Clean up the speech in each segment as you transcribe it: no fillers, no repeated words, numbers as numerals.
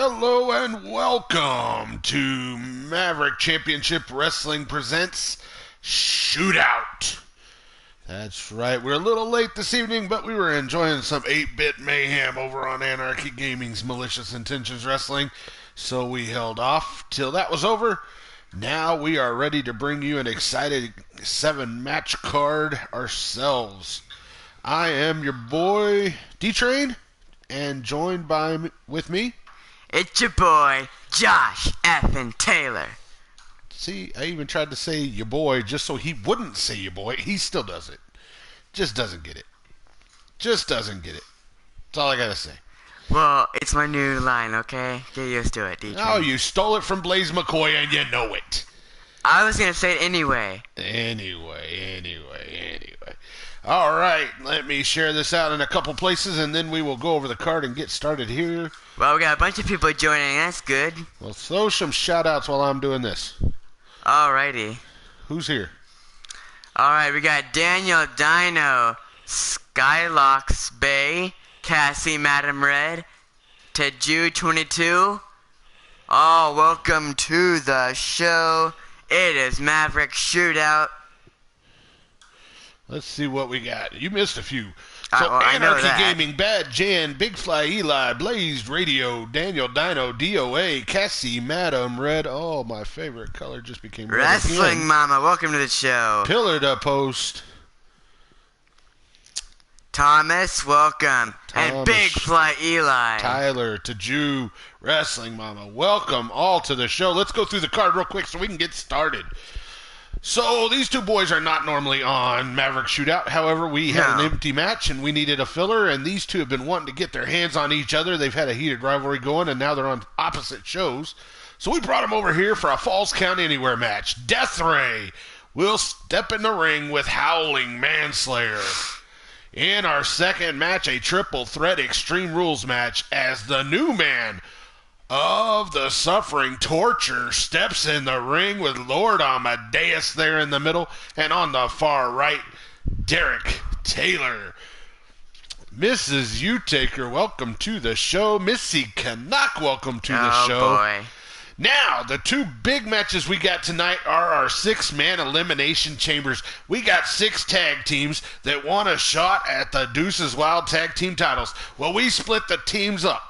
Hello and welcome to Maverick Championship Wrestling presents Shootout. That's right, we're a little late this evening, but we were enjoying some 8-bit mayhem over on Anarchy Gaming's Malicious Intentions Wrestling, so we held off till that was over. Now we are ready to bring you an exciting 7-match card ourselves. I am your boy D-Train, and joined with me, it's your boy, Josh F. Taylor. See, I even tried to say your boy just so he wouldn't say your boy. He still does it. Just doesn't get it. Just doesn't get it. That's all I gotta say. Well, it's my new line, okay? Get used to it, DJ. Oh, you stole it from Blaze McCoy and you know it. I was gonna say it anyway. Anyway. All right, let me share this out in a couple places, and then we will go over the card and get started here. Well, we got a bunch of people joining. That's good. Well, throw some shout-outs while I'm doing this. Alrighty. Who's here? Alright, we got Daniel Dino, Skylocks Bay, Cassie Madam Red, Teju22. Oh, welcome to the show. It is Maverick Shootout. Let's see what we got. You missed a few. So, I know Anarchy that. Gaming, Bad Jan, Big Fly Eli, Blazed Radio, Daniel Dino, DOA, Cassie, Madam Red. Oh, my favorite color just became red Wrestling again. Mama, welcome to the show. Pillar to Post. Thomas, welcome. And Thomas. Big Fly Eli. Tyler to Jew, Wrestling Mama. Welcome all to the show. Let's go through the card real quick so we can get started. So, these two boys are not normally on Maverick Shootout. However, we had an empty match, and we needed a filler, and these two have been wanting to get their hands on each other. They've had a heated rivalry going, and now they're on opposite shows. So we brought them over here for a Falls Count Anywhere match. Death Ray will step in the ring with Howling Manslayer. In our second match, a triple threat Extreme Rules match, as the new man of the Suffering Torture steps in the ring with Lord Amadeus there in the middle, and on the far right, Derek Taylor. Mrs. Utaker, welcome to the show. Missy Canuck, welcome to the show. Oh, boy. Now, the two big matches we got tonight are our 6-man elimination chambers. We got 6 tag teams that want a shot at the Deuces Wild Tag Team titles. Well, we split the teams up.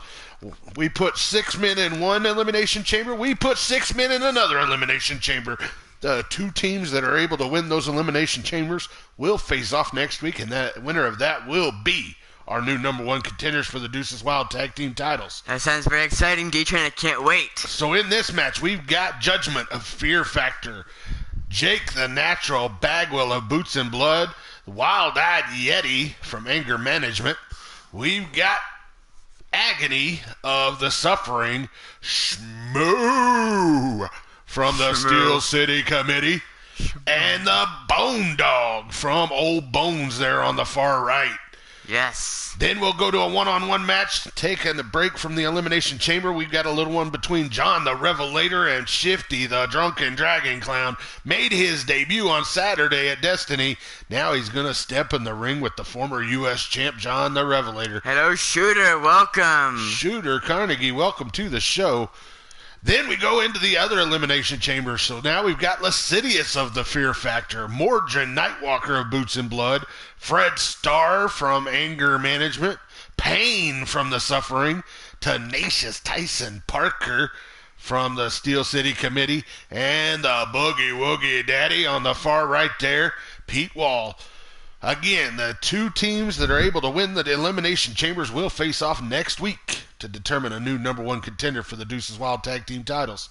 We put 6 men in one elimination chamber. We put 6 men in another elimination chamber. The 2 teams that are able to win those elimination chambers will face off next week, and the winner of that will be our new #1 contenders for the Deuces Wild Tag Team titles. That sounds very exciting, D-Train. I can't wait. So in this match, we've got Judgment of Fear Factor, Jake the Natural Bagwell of Boots and Blood, Wild-Eyed Yeti from Anger Management. We've got Agony of the Suffering, Shmoo from the Steel City Committee, and the Bone Dog from Old Bones there on the far right. Yes. Then we'll go to a one-on-one match, taking a break from the Elimination Chamber. We've got a little one between John the Revelator and Shifty the Drunken Dragon Clown. Made his debut on Saturday at Destiny. Now he's going to step in the ring with the former U.S. champ, John the Revelator. Hello, Shooter. Welcome. Shooter Carnegie, welcome to the show. Then we go into the other elimination chamber. So now we've got Lascivious of the Fear Factor, Mordred Nightwalker of Boots and Blood, Fred Starr from Anger Management, Pain from the Suffering, Tenacious Tyson Parker from the Steel City Committee, and the Boogie Woogie Daddy on the far right there, Pete Wall. Again, the 2 teams that are able to win the elimination chambers will face off next week to determine a new #1 contender for the Deuces Wild Tag Team titles.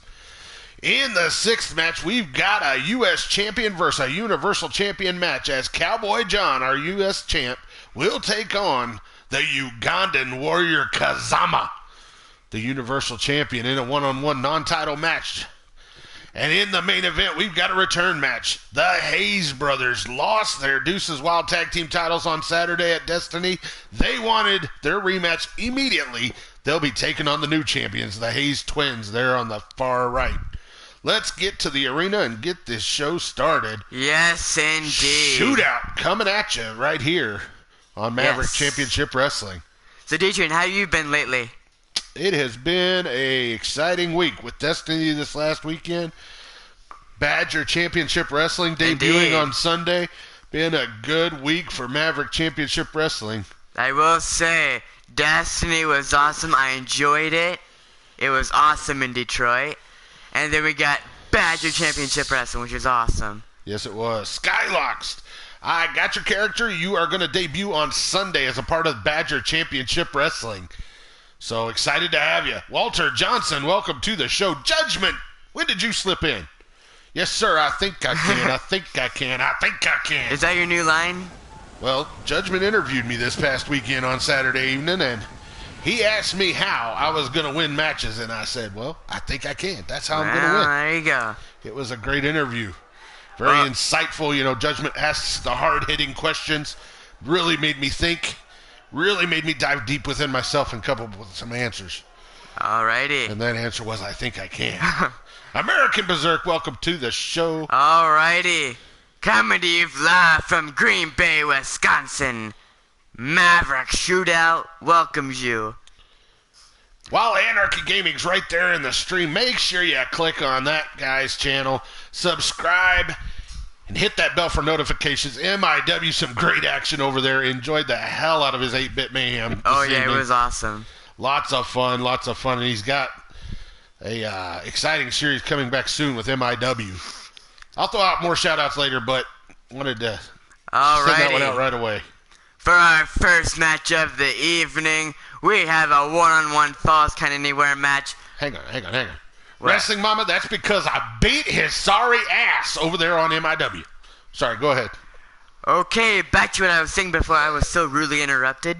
In the 6th match, we've got a U.S. champion versus a Universal champion match, as Cowboy John, our U.S. champ, will take on the Ugandan warrior Kazama, the Universal champion, in a one-on-one non-title match. And in the main event, we've got a return match. The Hayes brothers lost their Deuces Wild Tag Team titles on Saturday at Destiny. They wanted their rematch immediately. They'll be taking on the new champions, the Hayes twins, there on the far right. Let's get to the arena and get this show started. Yes, indeed. Shootout coming at you right here on Maverick Yes. Championship Wrestling. So, D-Train, how you been lately? It has been a exciting week with Destiny this last weekend. Badger Championship Wrestling debuting on Sunday. Been a good week for Maverick Championship Wrestling. I will say, Destiny was awesome. I enjoyed it. It was awesome in Detroit. And then we got Badger Championship Wrestling, which is awesome. Yes, it was. Skylocks. I got your character. You are going to debut on Sunday as a part of Badger Championship Wrestling. So excited to have you. Walter Johnson, welcome to the show. Judgment, when did you slip in? Yes, sir, I think I can. I think I can. I think I can. Is that your new line? Well, Judgment interviewed me this past weekend on Saturday evening, and he asked me how I was going to win matches, and I said, well, I think I can. That's how I'm going to win. There you go. It was a great interview. Very insightful. You know, Judgment asks the hard-hitting questions. Really made me think. Really made me dive deep within myself and come up with some answers. Alrighty. And that answer was, I think I can. American Berserk, welcome to the show. Alrighty. Coming to you live from Green Bay, Wisconsin. Maverick Shootout welcomes you. While Anarchy Gaming's right there in the stream, make sure you click on that guy's channel, subscribe, and hit that bell for notifications. MIW, some great action over there. Enjoyed the hell out of his 8-Bit Mayhem. Oh, yeah, it was awesome. Lots of fun. And he's got a exciting series coming back soon with MIW. I'll throw out more shout-outs later, but wanted to send that one out right away. For our first match of the evening, we have a one-on-one Falls Count Anywhere match. Hang on. What? Wrestling Mama, that's because I beat his sorry ass over there on MIW. Sorry, go ahead. Okay, back to what I was saying before I was so rudely interrupted.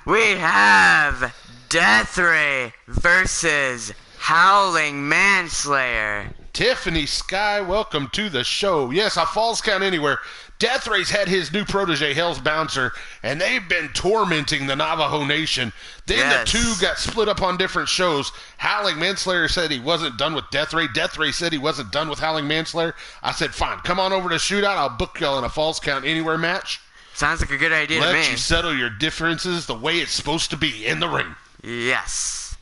We have Death Ray versus Howling Manslayer. Tiffany Sky, welcome to the show. Yes, a Falls Count Anywhere. Death Ray's had his new protege, Hell's Bouncer, and they've been tormenting the Navajo Nation. Then the two got split up on different shows. Howling Manslayer said he wasn't done with Death Ray. Death Ray said he wasn't done with Howling Manslayer. I said, fine, come on over to Shootout. I'll book y'all in a Falls Count Anywhere match. Sounds like a good idea to me. Let you settle your differences the way it's supposed to be in the ring. Yes.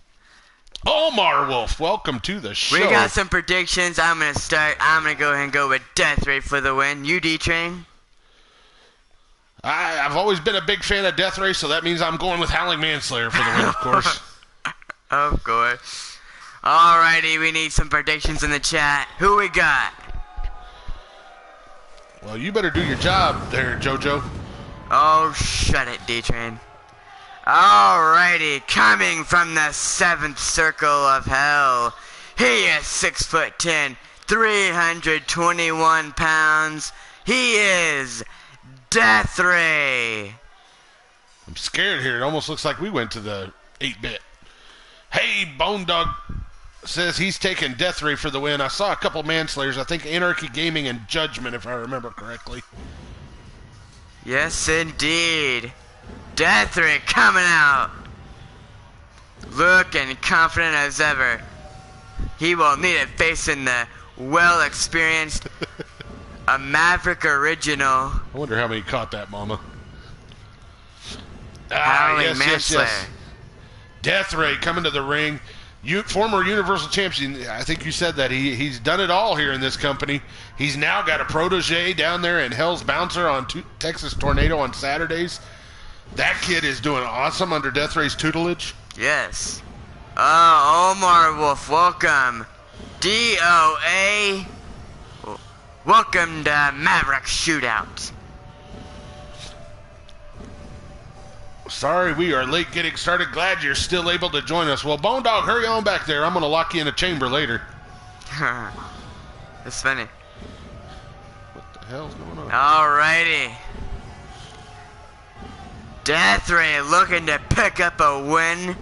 Omar Wolf, welcome to the show. We got some predictions. I'm going to start. I'm going to go ahead and go with Death Ray for the win. You, D-Train? I've always been a big fan of Death Ray, so that means I'm going with Howling Manslayer for the win, of course. Of course. Alrighty, we need some predictions in the chat. Who we got? Well, you better do your job there, JoJo. Oh, shut it, D-Train. Alrighty, coming from the 7th circle of hell, he is 6'10", 321 pounds. He is Death Ray. I'm scared here. It almost looks like we went to the 8-bit. Hey, Bone Dog says he's taking Death Ray for the win. I saw a couple Manslayers. I think Anarchy Gaming and Judgment, if I remember correctly. Yes, indeed. Death Ray coming out. Looking confident as ever. He will need it facing the well-experienced a Maverick original. I wonder how many caught that, Mama. Yes. Death Ray coming to the ring. Former Universal Champion. I think you said that. He's done it all here in this company. He's now got a protege down there in Hell's Bouncer on Texas Tornado on Saturdays. That kid is doing awesome under Death Ray's tutelage. Yes. Omar Wolf, welcome. DOA. Welcome to Maverick Shootout. Sorry, we are late getting started. Glad you're still able to join us. Well, Bone Dog, hurry on back there. I'm going to lock you in a chamber later. That's funny. What the hell's going on? Alrighty. Death Ray looking to pick up a win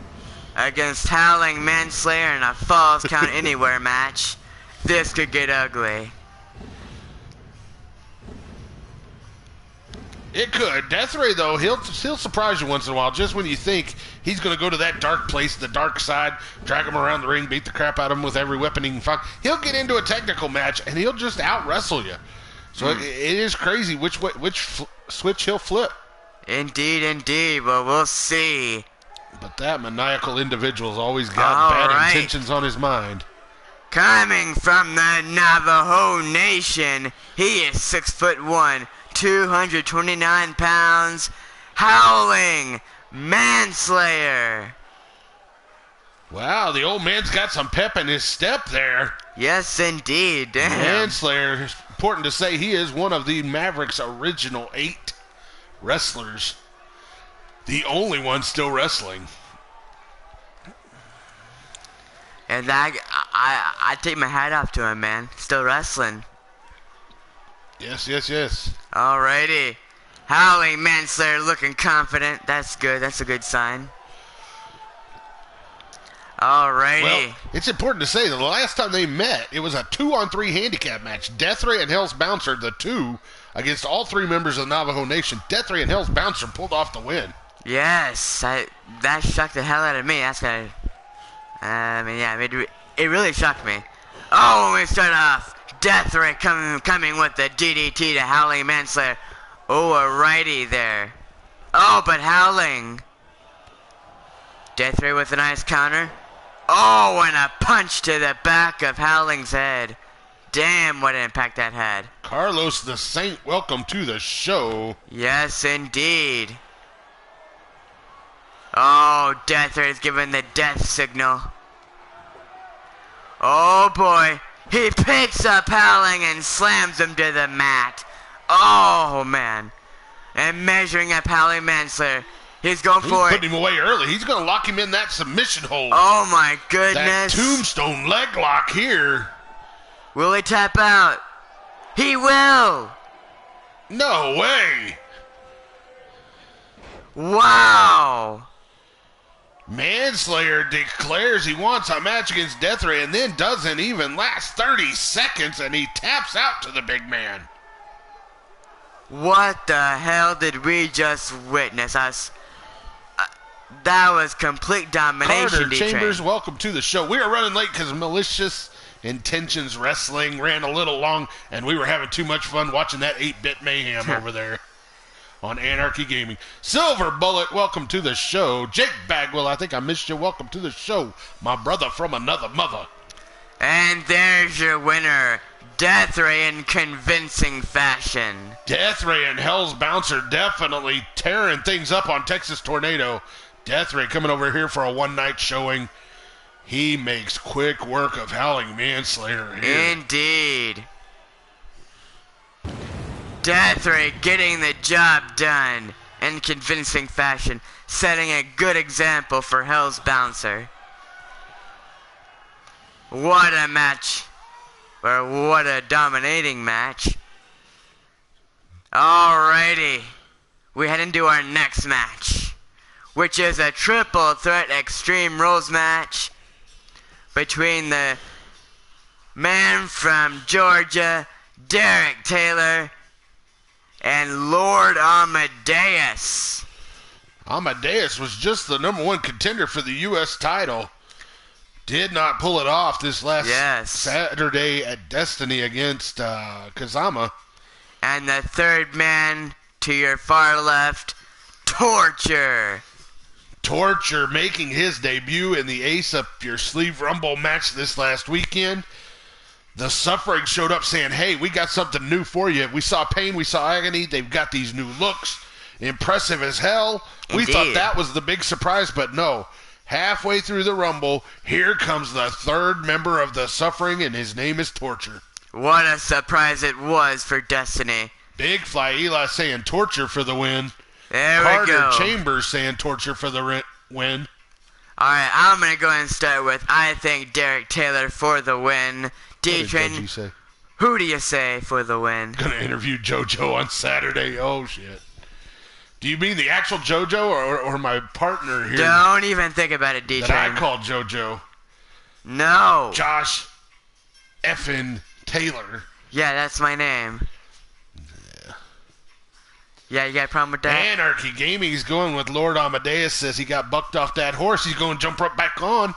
against Howling Manslayer in a Falls Count Anywhere match. This could get ugly. It could. Death Ray, though, he'll surprise you once in a while. Just when you think he's going to go to that dark place, the dark side, drag him around the ring, beat the crap out of him with every weapon he can find, he'll get into a technical match, and he'll just out-wrestle you. So it is crazy which switch he'll flip. Indeed, indeed. Well, we'll see. But that maniacal individual's always got bad intentions on his mind. Coming from the Navajo Nation, he is 6'1", 229 pounds, Howling Manslayer. Wow, the old man's got some pep in his step there. Yes, indeed. Damn. Manslayer, it's important to say he is one of the Mavericks' original 8 wrestlers. The only one still wrestling. And I take my hat off to him, man. Still wrestling. Yes, yes, yes. Alrighty. Howling Manslayer looking confident. That's good. That's a good sign. Alrighty. Well, it's important to say that the last time they met, it was a 2-on-3 handicap match. Deathray and Hell's Bouncer, the 2, against all 3 members of the Navajo Nation. Deathray and Hell's Bouncer pulled off the win. Yes, that shocked the hell out of me. That's kind of, it really shocked me. Oh, when we start off, Deathray coming with the DDT to Howling Manslayer. Oh, alrighty there. Oh, but Howling. Deathray with a nice counter. Oh, and a punch to the back of Howling's head. Damn, what an impact that had. Carlos the Saint, welcome to the show. Yes, indeed. Oh, Deathray is giving the death signal. Oh, boy. He picks up Howling and slams him to the mat. Oh, man. And measuring up Howling Manslayer. He's going for it. He's putting him away early. He's going to lock him in that submission hold. Oh, my goodness. That tombstone leg lock here. Will he tap out? He will. No way. Wow. Manslayer declares he wants a match against Deathray and then doesn't even last 30 seconds and he taps out to the big man. What the hell did we just witness? That was complete domination. Carter Chambers, welcome to the show. We are running late because Malicious Intentions Wrestling ran a little long, and we were having too much fun watching that 8-bit mayhem over there on Anarchy Gaming. Silver Bullet, welcome to the show. Jake Bagwell, I think I missed you. Welcome to the show, my brother from another mother. And there's your winner, Deathray in convincing fashion. Deathray and Hell's Bouncer definitely tearing things up on Texas Tornado. Deathray coming over here for a one-night showing. He makes quick work of Howling Manslayer here. Indeed. Deathray getting the job done in convincing fashion, setting a good example for Hell's Bouncer. What a match. Or what a dominating match. Alrighty. We head into our next match, which is a triple threat Extreme Rules match between the man from Georgia, Derek Taylor, and Lord Amadeus. Amadeus was just the #1 contender for the U.S. title. Did not pull it off this last Saturday at Destiny against Kazama. And the third man to your far left, Torture. Torture making his debut in the Ace Up Your Sleeve Rumble match this last weekend. The Suffering showed up saying, hey, we got something new for you. We saw Pain, we saw Agony. They've got these new looks. Impressive as hell. Indeed. We thought that was the big surprise, but no. Halfway through the Rumble, here comes the third member of the Suffering, and his name is Torture. What a surprise it was for Destiny. Big Fly Eli saying Torture for the win. There we go. Carter Chambers saying Torture for the win. Alright, I'm going to go ahead and start with I think Derek Taylor for the win. D-Train, who do you say for the win? Gonna interview JoJo on Saturday. Oh, shit. Do you mean the actual JoJo or my partner here? Don't even think about it, D-Train. That I called JoJo. No. Josh effing Taylor. Yeah, that's my name. Yeah, you got a problem with that? Anarchy Gaming is going with Lord Amadeus. Says he got bucked off that horse. He's going to jump right back on.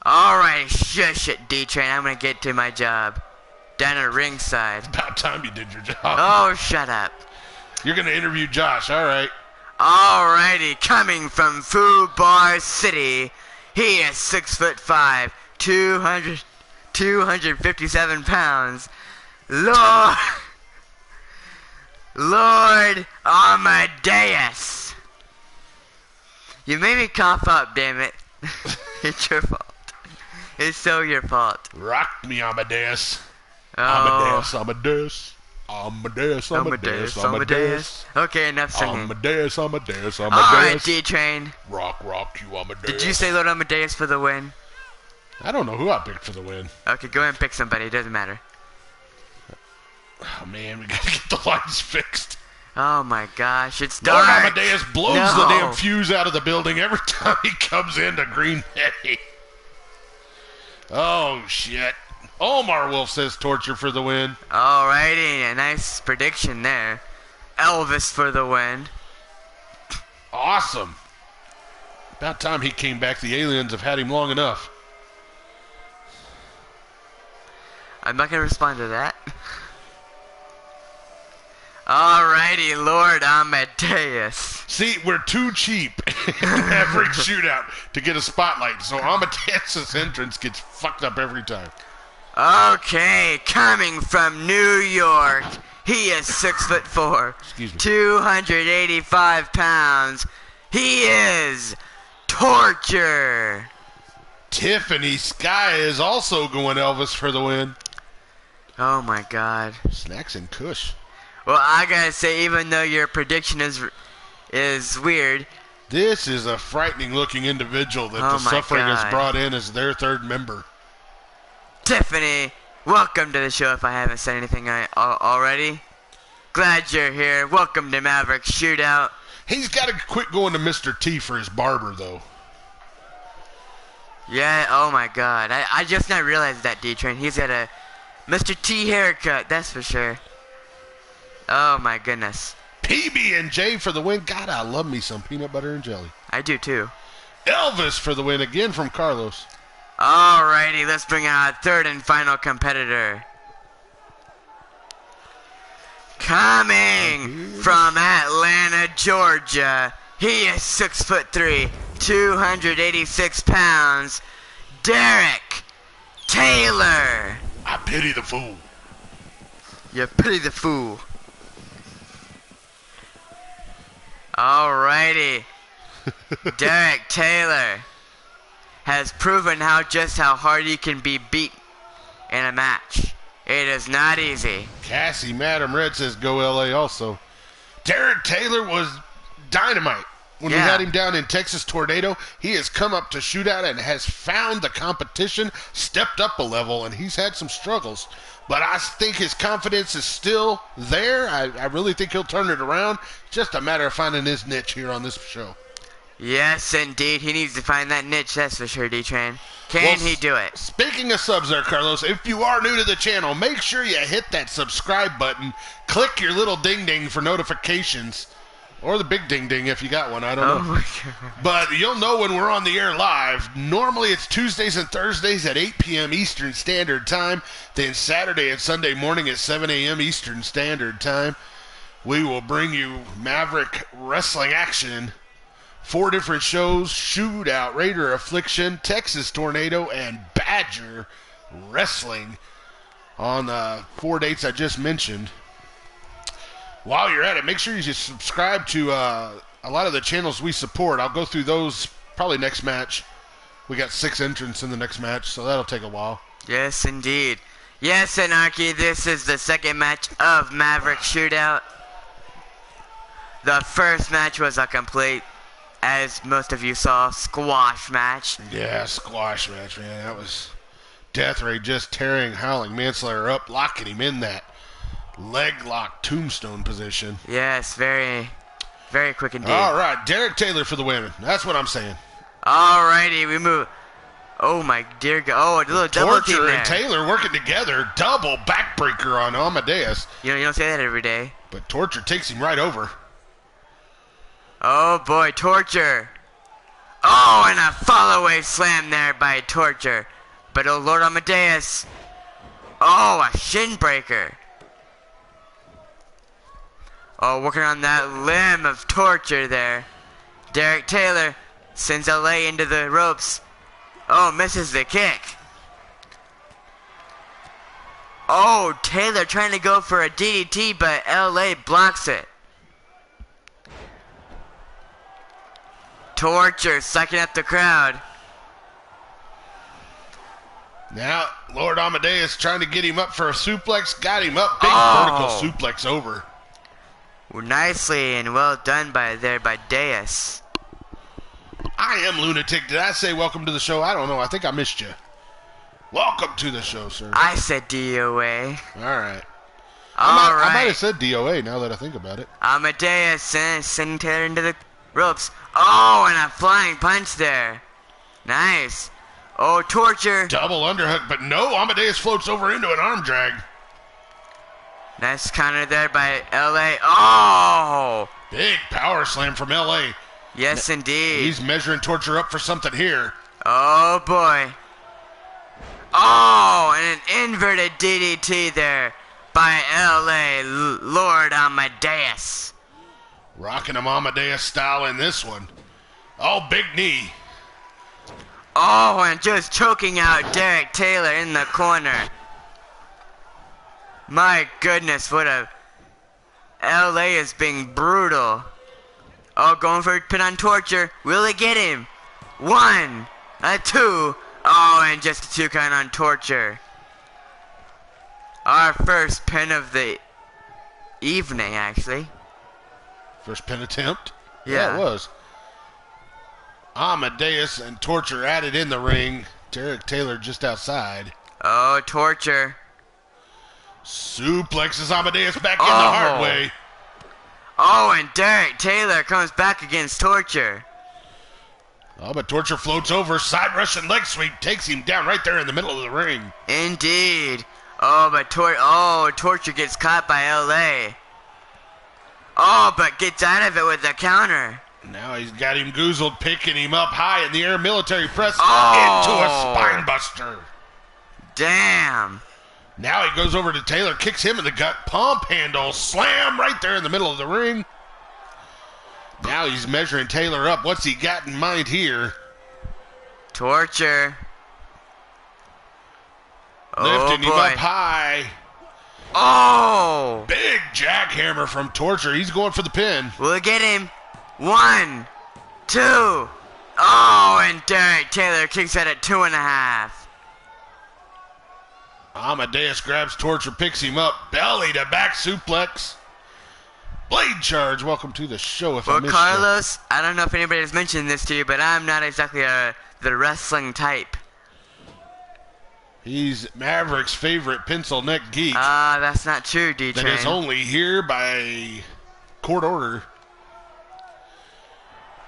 Alright, shush it, D-Train. I'm going to get to my job. Down at ringside. About time you did your job. Oh, shut up. You're going to interview Josh. All right. Alrighty, coming from Foo Bar City, he is 6'5", 257 pounds. Lord Amadeus. You made me cough up, damn it. It's your fault. It's so your fault. Rock me, Amadeus. Oh. Amadeus. Okay, enough singing. Amadeus. Alright, D-Train. Rock you, Amadeus. Did you say Lord Amadeus for the win? I don't know who I picked for the win. Okay, go ahead and pick somebody. It doesn't matter. Oh, man, we gotta get the lights fixed. Oh, my gosh. It's dark. Lord Amadeus blows the damn fuse out of the building every time he comes into Green Bay. Oh, shit. Omar Wolf says torture for the win. Alrighty, a nice prediction there. Elvis for the win. Awesome. About time he came back. The aliens have had him long enough. I'm not going to respond to that. Alrighty, Lord Amadeus. See, we're too cheap in Maverick Shootout to get a spotlight, so Amadeus' entrance gets fucked up every time. Okay, coming from New York, he is 6'4", 285 pounds. He is Torture. Tiffany Sky is also going Elvis for the win. Oh my God. Snacks and Kush. Well, I gotta say, even though your prediction is weird, this is a frightening-looking individual that the Suffering has brought in as their third member. Tiffany, welcome to the show if I haven't said anything already. Glad you're here. Welcome to Maverick Shootout. He's got to quit going to Mr. T for his barber, though. Yeah, oh my God. I just now realized that, D-Train. He's got a Mr. T haircut, that's for sure. Oh my goodness. PB&J for the win. God, I love me some peanut butter and jelly. I do too. Elvis for the win again from Carlos. Alrighty, let's bring out our third and final competitor. Coming from Atlanta, Georgia, he is 6'3", 286 pounds. Derek Taylor. I pity the fool. You pity the fool. Alrighty. Derek Taylor has proven just how hard he can be beat in a match. It is not easy. Cassie Madam Red says go LA also. Derek Taylor was dynamite. When we had him down in Texas Tornado, he has come up to Shootout and has found the competition, stepped up a level, and he's had some struggles. But I think his confidence is still there. I really think he'll turn it around. Just a matter of finding his niche here on this show. Yes, indeed. He needs to find that niche, that's for sure, D-Train. Can he do it? Speaking of subs there, Carlos, if you are new to the channel, make sure you hit that subscribe button. Click your little ding-ding for notifications. Or the big ding-ding if you got one, I don't know. My God. But you'll know when we're on the air live. Normally it's Tuesdays and Thursdays at 8 p.m. Eastern Standard Time. Then Saturday and Sunday morning at 7 a.m. Eastern Standard Time. We will bring you Maverick Wrestling action. 4 different shows: Shootout, Raider Affliction, Texas Tornado, and Badger Wrestling on 4 dates I just mentioned. While you're at it, make sure you just subscribe to a lot of the channels we support. I'll go through those probably next match. We got 6 entrants in the next match, so that'll take a while. Yes, indeed. Yes, Anarchy, this is the second match of Maverick Shootout. The first match was a complete, as most of you saw, squash match. Yeah, squash match, man. That was Death Ray just tearing Howling Manslayer up, locking him in that leg lock tombstone position. Yes, very, very quick indeed. All right, Derek Taylor for the win. That's what I'm saying. Alrighty, we move. Oh my dear God! Oh, a little double team Torture there. and Taylor working together, double backbreaker on Amadeus. You don't say that every day. But Torture takes him right over. Oh boy, Torture. Oh, and a follow-away slam there by Torture. But oh Lord Amadeus. Oh, a shin breaker. Oh, working on that limb of torture there. Derek Taylor sends LA into the ropes. Oh, misses the kick. Oh, Taylor trying to go for a DDT, but LA blocks it. Torture sucking up the crowd. Now, Lord Amadeus trying to get him up for a suplex. Got him up. Big vertical suplex over. Nicely and well done by Deus. I am Lunatic. Did I say welcome to the show? I don't know. I think I missed you. Welcome to the show, sir. I said DOA. All right. I might have said DOA now that I think about it. Amadeus sending Taylor into the ropes. Oh, and a flying punch there. Nice. Oh, torture. Double underhook, but no. Amadeus floats over into an arm drag. Nice counter there by LA. Oh! Big power slam from LA. Yes, indeed. He's measuring Torture up for something here. Oh, boy. Oh, and an inverted DDT there by LA Lord Amadeus. Rocking him Amadeus style in this one. Oh, big knee. Oh, and just choking out Derek Taylor in the corner. My goodness, what a... LA is being brutal. Oh, going for a pin on Torture. Will it get him? 1, 2. Oh, and just a 2 count on Torture. Our first pin of the evening, actually. First pin attempt? Yeah, it was. Amadeus and Torture added in the ring. Derek Taylor just outside. Oh, Torture. Suplexes Amadeus back in the hard way. Oh, and Derek Taylor comes back against Torture. Oh, but Torture floats over, side Russian leg sweep, takes him down right there in the middle of the ring. Indeed. Oh, but Torture gets caught by LA. Oh, but gets out of it with a counter. Now he's got him goozled, picking him up high in the air, military press into a spine buster. Damn. Now he goes over to Taylor, kicks him in the gut, pump handle, slam right there in the middle of the ring. Now he's measuring Taylor up. What's he got in mind here? Torture. Lifting him up high. Oh! Big jackhammer from Torture. He's going for the pin. We'll get him. 1, 2. Oh, and Derek Taylor kicks out at 2.5. Amadeus grabs Torture, picks him up, belly to back suplex. Blade charge. Welcome to the show. If I missed Carlos, I don't know if anybody has mentioned this to you, but I'm not exactly the wrestling type. He's Maverick's favorite pencil neck geek. That's not true, D-Train. That is only here by court order.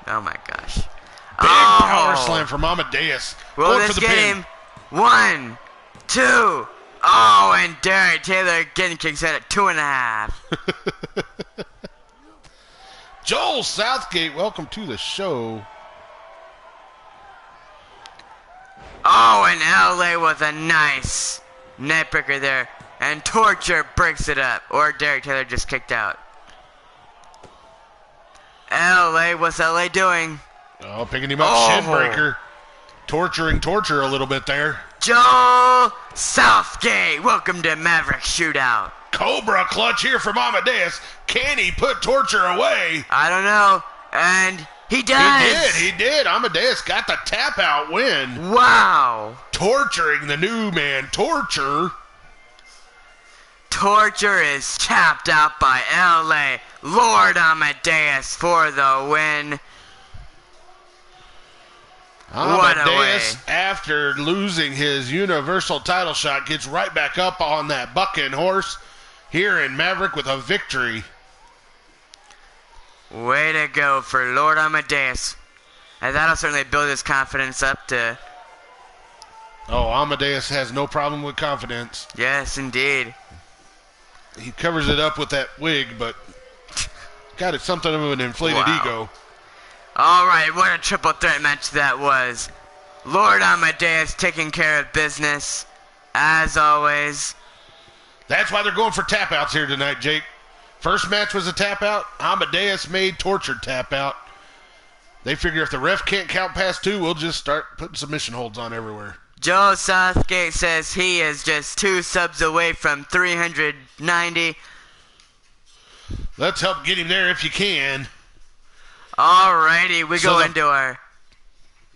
Oh my gosh. Big power slam from Amadeus. Well, going let's for the get pin. him. 1, 2. Oh, and Derek Taylor again kicks out at 2.5. Joel Southgate, welcome to the show. Oh, and LA with a nice neck breaker there. And Torture breaks it up. Or Derek Taylor just kicked out. LA, what's LA doing? Oh, picking him up, shin breaker. Torturing Torture a little bit there. Joel Southgate, welcome to Maverick Shootout. Cobra clutch here from Amadeus. Can he put Torture away? I don't know. And he does. He did. Amadeus got the tap out win. Wow. Torturing the new man, Torture. Torture is tapped out by LA. Lord Amadeus for the win. Amadeus, after losing his Universal title shot, gets right back up on that bucking horse here in Maverick with a victory. Way to go for Lord Amadeus. And that'll certainly build his confidence up to... Oh, Amadeus has no problem with confidence. Yes, indeed. He covers it up with that wig, but got it something of an inflated ego. Alright, what a triple threat match that was. Lord Amadeus taking care of business, as always. That's why they're going for tap outs here tonight, Jake. First match was a tap out. Amadeus made tortured tap out. They figure if the ref can't count past 2, we'll just start putting submission holds on everywhere. Joel Southgate says he is just 2 subs away from 390. Let's help get him there if you can. Alrighty, we go into our...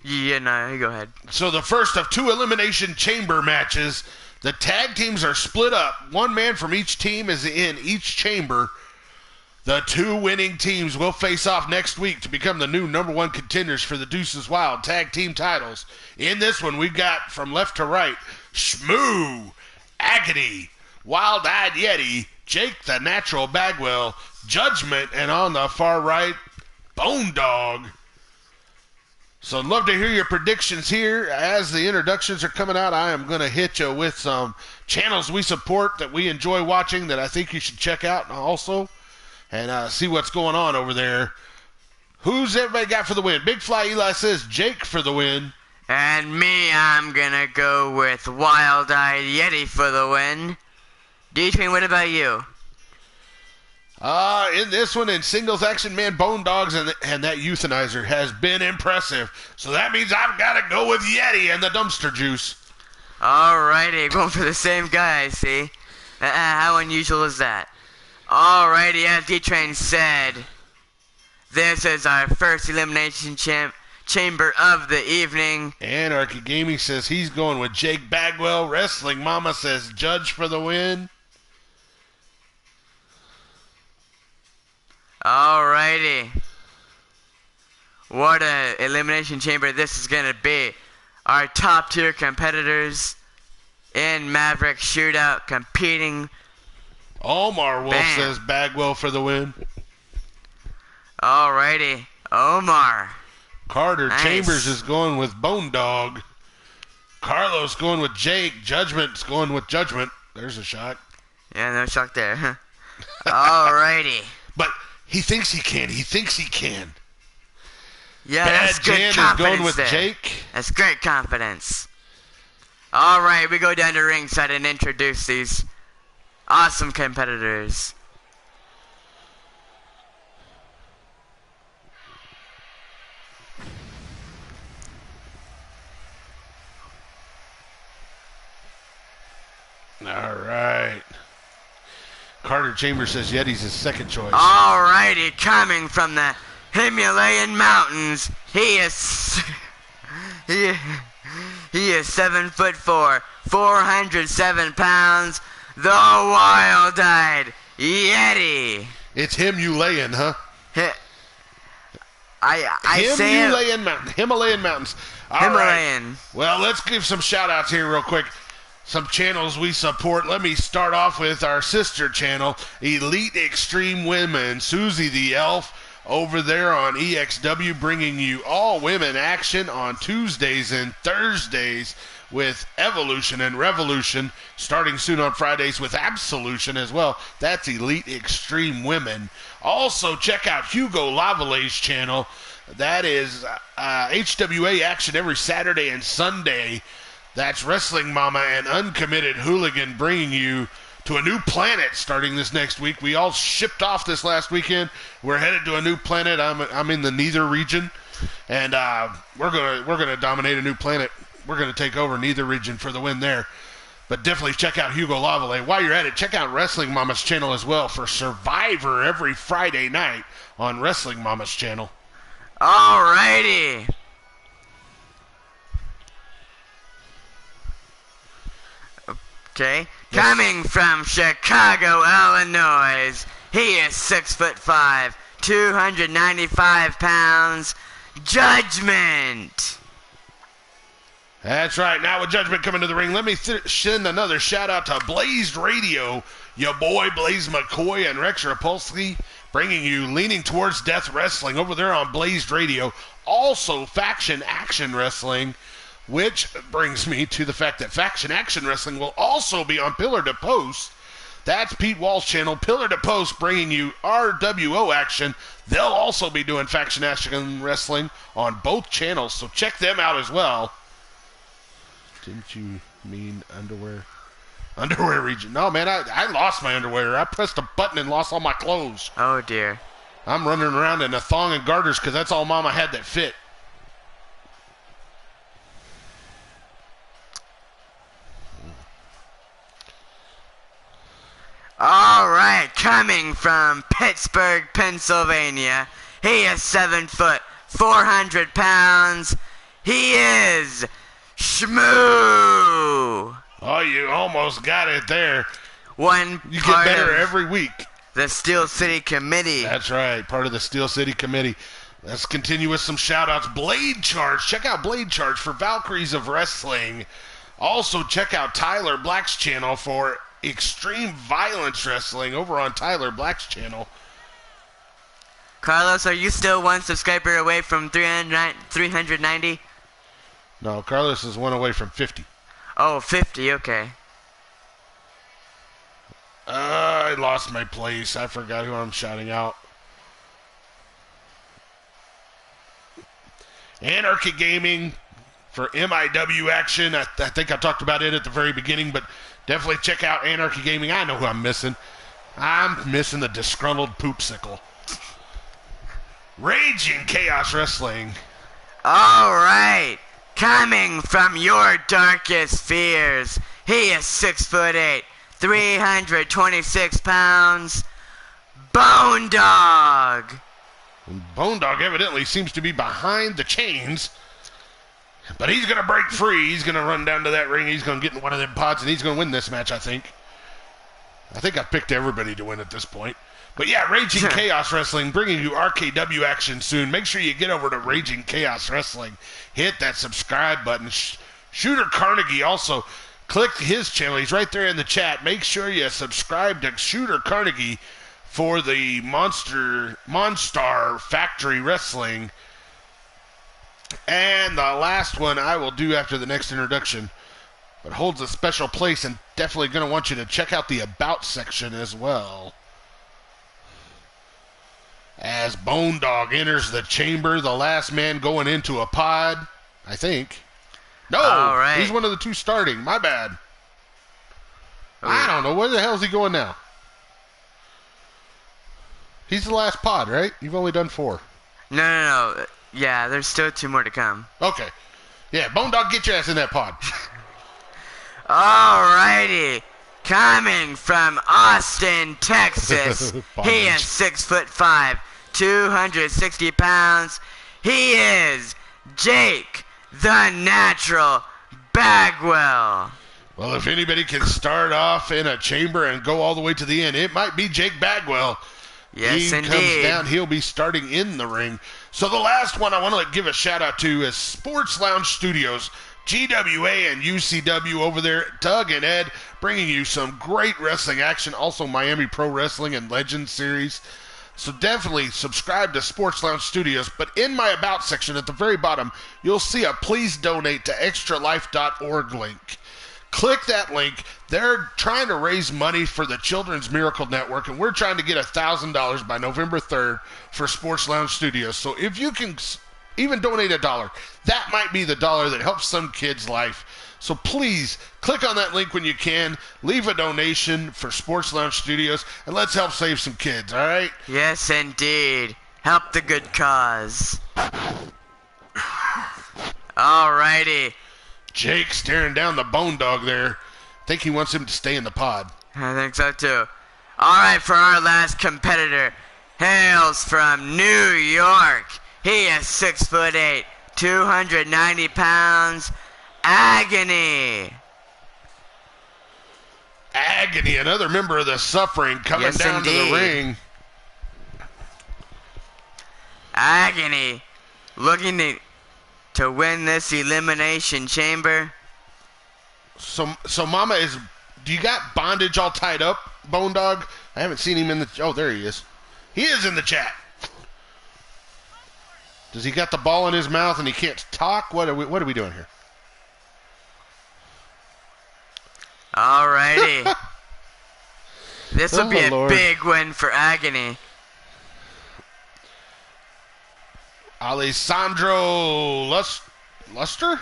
Yeah, no, you go ahead. So the first of 2 Elimination Chamber matches. The tag teams are split up. 1 man from each team is in each chamber. The 2 winning teams will face off next week to become the new number 1 contenders for the Deuces Wild tag team titles. In this one, we've got from left to right, Shmoo, Agony, Wild-Eyed Yeti, Jake the Natural Bagwell, Judgment, and on the far right, Bone Dog. So I'd love to hear your predictions here. As the introductions are coming out, I am going to hit you with some channels we support that we enjoy watching that I think you should check out also and see what's going on over there. Who's everybody got for the win? Big Fly Eli says Jake for the win. And me, I'm going to go with Wild-Eyed Yeti for the win. D-Train, what about you? In this one, in singles action, man, Bone Dogs and that Euthanizer has been impressive. So that means I've got to go with Yeti and the Dumpster Juice. Alrighty, going for the same guy, see? How unusual is that? Alrighty, as D-Train said, this is our first Elimination Chamber of the evening. Anarchy Gaming says he's going with Jake Bagwell. Wrestling Mama says Judge for the win. Alrighty. What a Elimination Chamber this is going to be. Our top tier competitors in Maverick Shootout competing. Omar Wolf says Bagwell for the win. Alrighty. Omar. Carter Chambers is going with Bone Dog. Carlos going with Jake. Judgment's going with Judgment. There's a shock. Yeah, no shock there. Alrighty. But he thinks he can. He thinks he can. Yeah, Bad that's good Jan confidence is going with there. Jake. That's great confidence. Alright, we go down to ringside and introduce these awesome competitors. All right. Carter Chambers says Yeti's his second choice. Alrighty, coming from the Himalayan mountains, he is 7'4", 407 pounds, the Wild-Eyed Yeti. It's Himalayan, huh? Himalayan mountains. All Himalayan. Right. Well, let's give some shout outs here real quick. Some channels we support. Let me start off with our sister channel, Elite Extreme Women. Susie the Elf over there on EXW, bringing you all women action on Tuesdays and Thursdays with Evolution and Revolution, starting soon on Fridays with Absolution as well. That's Elite Extreme Women. Also, check out Hugo Lavallee's channel. That is HWA action every Saturday and Sunday. That's Wrestling Mama and Uncommitted Hooligan bringing you to a new planet starting this next week. We all shipped off this last weekend. We're headed to a new planet. I'm in the Neither region, and we're gonna dominate a new planet. We're gonna take over Neither region for the win there. But definitely check out Hugo Lavallee. While you're at it, check out Wrestling Mama's channel as well for Survivor every Friday night on Wrestling Mama's channel. Alrighty. Okay. Yes. Coming from Chicago, Illinois, he is 6'5", 295 pounds, Judgment. That's right. Now with Judgment coming to the ring, let me send another shout out to Blazed Radio, your boy Blaze McCoy and Rex Rapolsky, bringing you Leaning Towards Death Wrestling over there on Blazed Radio. Also Faction Action Wrestling, which brings me to the fact that Faction Action Wrestling will also be on Pillar to Post. That's Pete Wall's channel, Pillar to Post, bringing you RWO action. They'll also be doing Faction Action Wrestling on both channels, so check them out as well. Didn't you mean underwear? Underwear region. No, man, I lost my underwear. I pressed a button and lost all my clothes. Oh, dear. I'm running around in a thong and garters because that's all Mama had that fit. All right, coming from Pittsburgh, Pennsylvania, he is 7 foot, 400 pounds. He is Shmoo. Oh, you almost got it there. One You get part better of every week. the Steel City Committee. That's right, part of the Steel City Committee. Let's continue with some shout-outs. Blade Charge. Check out Blade Charge for Valkyries of Wrestling. Also, check out Tyler Black's channel for Extreme Violence Wrestling over on Tyler Black's channel. Carlos, are you still one subscriber away from 390? No, Carlos is one away from 50. Oh, 50, okay. I lost my place. I forgot who I'm shouting out. Anarchy Gaming for MIW action. I think I talked about it at the very beginning, but definitely check out Anarchy Gaming. I know who I'm missing. I'm missing the disgruntled poopsicle. Raging Chaos Wrestling. All right, coming from your darkest fears, he is 6'8", 326 pounds, Bone Dog. Bone Dog evidently seems to be behind the chains, but he's going to break free. He's going to run down to that ring. He's going to get in one of them pods, and he's going to win this match, I think. I think I've picked everybody to win at this point. But yeah, Raging Chaos Wrestling, bringing you RKW action soon. Make sure you get over to Raging Chaos Wrestling. Hit that subscribe button. Shooter Carnegie also, click his channel. He's right there in the chat. Make sure you subscribe to Shooter Carnegie for the Monstar Factory Wrestling. And the last one I will do after the next introduction, but holds a special place, and definitely going to want you to check out the About section as well. As Bone Dog enters the chamber, the last man going into a pod, I think. No, all right. He's one of the two starting. My bad. I don't know. Where the hell is he going now? He's the last pod, right? You've only done 4. No. Yeah, there's still 2 more to come. Okay. Yeah, Bone Dog, get your ass in that pod. Alrighty. Coming from Austin, Texas, he is 6'5", 260 pounds. He is Jake the Natural Bagwell. Well, if anybody can start off in a chamber and go all the way to the end, it might be Jake Bagwell. Yes, he indeed. comes down, he'll be starting in the ring. So the last one I want to give a shout out to is Sports Lounge Studios, GWA and UCW over there. Doug and Ed bringing you some great wrestling action. Also Miami Pro Wrestling and Legends series. So definitely subscribe to Sports Lounge Studios. But in my About section at the very bottom, you'll see a Please Donate to extralife.org link. Click that link. They're trying to raise money for the Children's Miracle Network, and we're trying to get $1,000 by November 3rd for Sports Lounge Studios. So if you can even donate $1, that might be the dollar that helps some kid's life. So please, click on that link when you can. Leave a donation for Sports Lounge Studios, and let's help save some kids, all right? Yes, indeed. Help the good cause. Alrighty. Jake staring down the Bone Dog there. I think he wants him to stay in the pod. I think so too. Alright, for our last competitor, hails from New York. He is 6'8", 290 pounds. Agony. Agony, another member of the Suffering coming Yes, down to the indeed. ring. Agony. Looking to win this elimination chamber. So Mama is... Do you got bondage all tied up, Bone Dog? I haven't seen him in the... Oh, there he is. He is in the chat. Does he got the ball in his mouth and he can't talk? What are we doing here? Alrighty. This will Oh, be a Lord. big win for Agony. Alessandro Luster?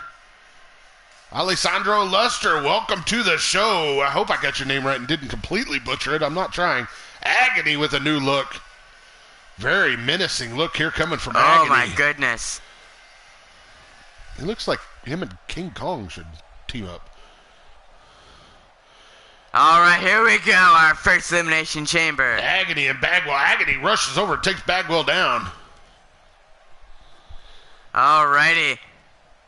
Alessandro Luster, welcome to the show. I hope I got your name right and didn't completely butcher it. I'm not trying. Agony with a new look. Very menacing look here coming from Agony. Oh, my goodness. It looks like him and King Kong should team up. All right, here we go. Our first elimination chamber. Agony and Bagwell. Agony rushes over and takes Bagwell down. Alrighty.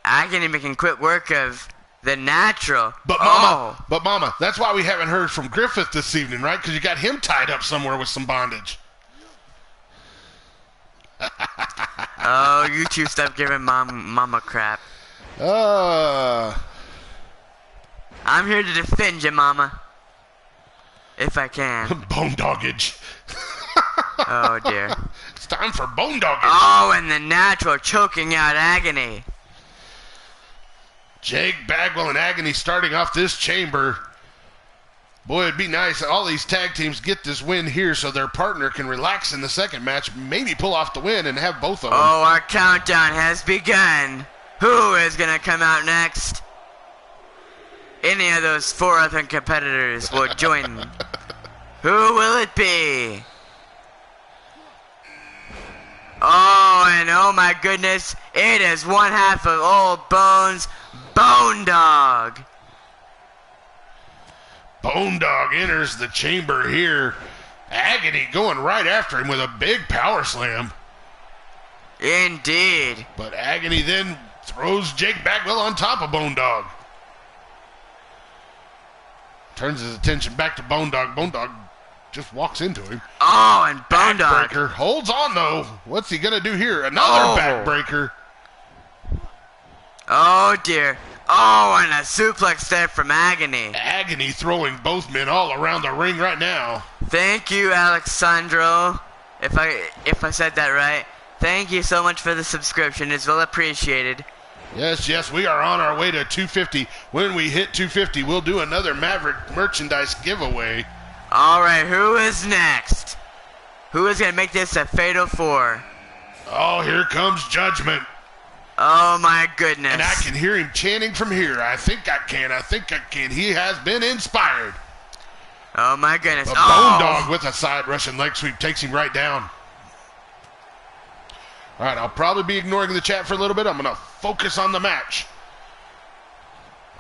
Agony making quick work of the Natural. But Mama, that's why we haven't heard from Griffith this evening, right? Because you got him tied up somewhere with some bondage. Oh, you two stop giving Mama crap. Uh, I'm here to defend you, Mama. If I can. Bone doggage. Oh, dear. It's time for bone doggage. Oh, and the Natural choking out Agony. Jake, Bagwell, and Agony starting off this chamber. Boy, it'd be nice. All these tag teams get this win here so their partner can relax in the second match, maybe pull off the win and have both of them. Oh, our countdown has begun. Who is going to come out next? Any of those 4 other competitors will join. Who will it be? Oh, and oh my goodness, it is one half of Old Bones, Bone Dog. Bone Dog enters the chamber here. Agony going right after him with a big power slam. Indeed. But Agony then throws Jake Bagwell on top of Bone Dog. Turns his attention back to Bone Dog. Bone Dog just walks into him. Oh, and Bone Dog. Backbreaker. Holds on, though. What's he going to do here? Another backbreaker. Oh, dear. Oh, and a suplex there from Agony. Agony throwing both men all around the ring right now. Thank you, Alexandro. If I said that right. Thank you so much for the subscription. It's well appreciated. Yes, we are on our way to 250. When we hit 250, we'll do another Maverick merchandise giveaway. All right, who is next? Who is going to make this a Fatal 4? Oh, here comes Judgment. Oh, my goodness. And I can hear him chanting from here. I think I can. He has been inspired. Oh, my goodness. A Bone Dog with a side Russian leg sweep takes him right down. All right, I'll probably be ignoring the chat for a little bit. I'm going to focus on the match.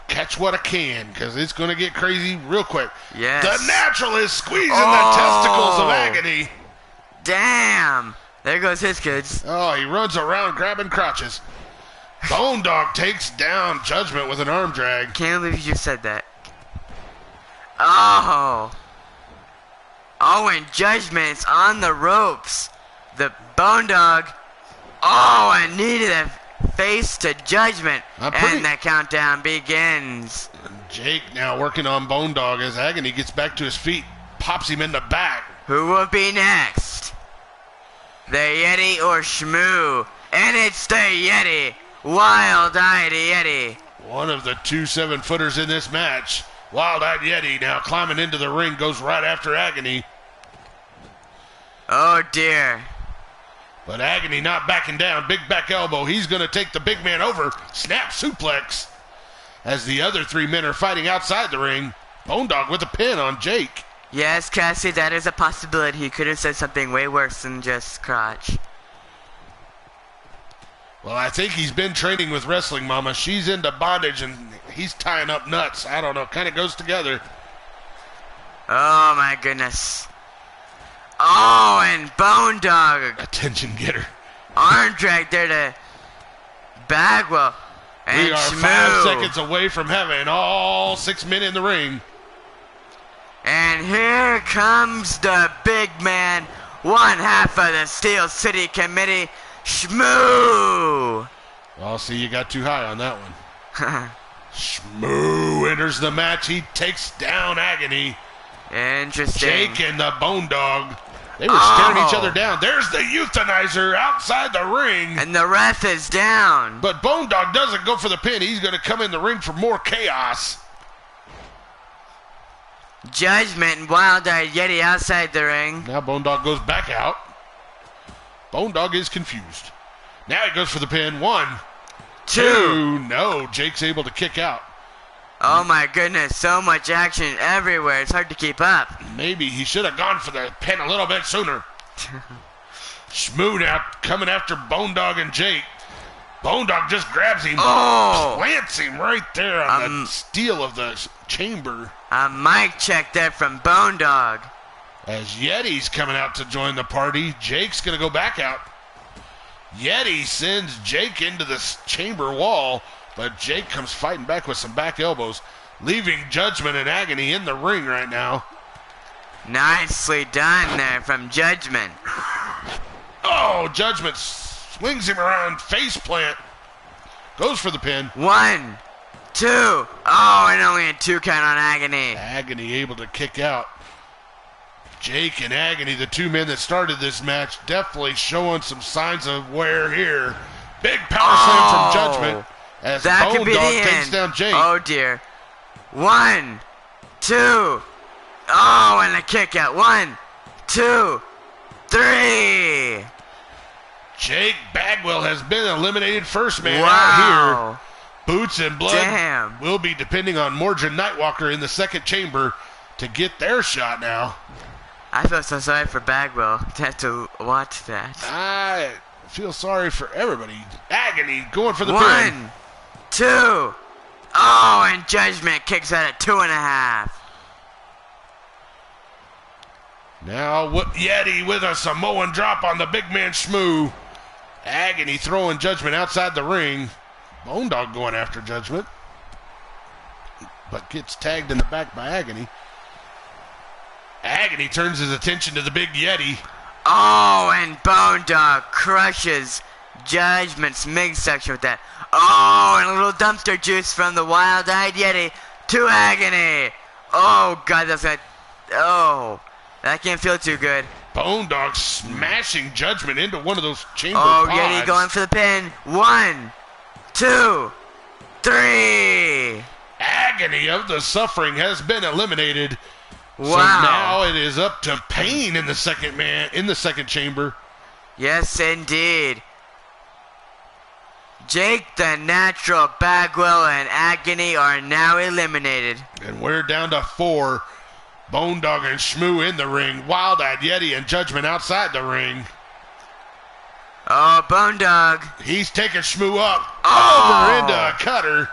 Catch what I can, because it's going to get crazy real quick. Yes. The Natural is squeezing the testicles of Agony. Damn. There goes his kids. Oh, he runs around grabbing crotches. Bone Dog takes down Judgment with an arm drag. Can't believe you just said that. Oh. Oh, and Judgment's on the ropes. The Bone Dog. Oh, and knee to the face to Judgment. And the countdown begins. Jake now working on Bone Dog as Agony gets back to his feet. Pops him in the back. Who will be next? The Yeti or Shmoo? And it's the Yeti. Wild-Eyed Yeti. One of the 2 7-footers in this match. Wild-Eyed Yeti now climbing into the ring, goes right after Agony. Oh, dear. But Agony not backing down. Big back elbow. He's going to take the big man over. Snap suplex. As the other 3 men are fighting outside the ring. Bone Dog with a pin on Jake. Yes, Cassie, that is a possibility. He could have said something way worse than just crotch. Well, I think he's been training with Wrestling Mama. She's into bondage and he's tying up nuts. I don't know. Kind of goes together. Oh, my goodness. Oh, and Bone Dog. Attention getter. Arm drag there to Bagwell. And we are Shmoo. 5 seconds away from having all 6 men in the ring. And here comes the big man, one half of the Steel City Committee, Shmoo. Well, see, you got too high on that one. Shmoo enters the match. He takes down Agony. Interesting. Jake and the Bone Dog. They were staring each other down. There's the euthanizer outside the ring. And the ref is down. But Bone Dog doesn't go for the pin. He's going to come in the ring for more chaos. Judgment and Wild-Eyed Yeti outside the ring. Now Bone Dog goes back out. Bone Dog is confused. Now he goes for the pin. 1, two. No, Jake's able to kick out. Oh my goodness, so much action everywhere. It's hard to keep up. Maybe he should have gone for the pin a little bit sooner. Shmoo now coming after Bone Dog and Jake. Bone Dog just grabs him, plants him right there on the steel of the chamber. A mic check there from Bone Dog. As Yeti's coming out to join the party, Jake's going to go back out. Yeti sends Jake into the chamber wall, but Jake comes fighting back with some back elbows, leaving Judgment and Agony in the ring right now. Nicely done there from Judgment. Oh, Judgment swings him around, face plant. Goes for the pin. 1, 2. Oh, and only a 2 count on Agony. Agony able to kick out. Jake and Agony, the two men that started this match, definitely showing some signs of wear here. Big power slam from Judgment as Bone Dog takes down Jake. Oh, dear. 1, 2. Oh, and a kick out. 1, 2, 3. Jake Bagwell has been eliminated, first man out here. Boots and Blood will be depending on Mordred Nightwalker in the second chamber to get their shot now. I feel so sorry for Bagwell to have to watch that. I feel sorry for everybody. Agony going for the pin. 1, 2. Oh, and Judgment kicks out at 2.5. Now Yeti with a Samoan drop on the big man Shmoo. Agony throwing Judgment outside the ring. Bone Dog going after Judgment, but gets tagged in the back by Agony. Agony turns his attention to the big Yeti. Oh, and Bone Dog crushes Judgment's midsection with that. Oh, and a little dumpster juice from the wild-eyed Yeti to Agony. Oh, God, that's like... Oh, that can't feel too good. Bone Dog smashing Judgment into one of those chamber pods. Yeti going for the pin. 1, 2, 3. Agony of the Suffering has been eliminated. Wow. So now it is up to Pain in the second chamber. Yes, indeed. Jake the Natural, Bagwell, and Agony are now eliminated. And we're down to 4. Bone Dog and Shmoo in the ring. Wild-Eyed Yeti and Judgment outside the ring. Oh, Bone Dog. He's taking Shmoo up. Over into a cutter.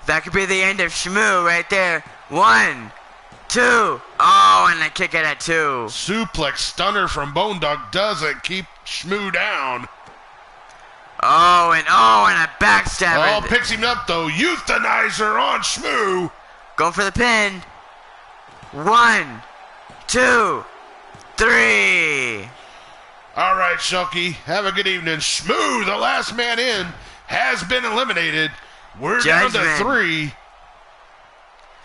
That could be the end of Shmoo right there. 1, 2. Oh, and a kick out at 2. Suplex stunner from Bone Dog doesn't keep Shmoo down. Oh, and a backstabber. Oh, picks him up though. Euthanizer on Shmoo. Going for the pin. 1, 2, 3. All right, Shulky. Have a good evening. Shmoo, the last man in, has been eliminated. We're down to 3.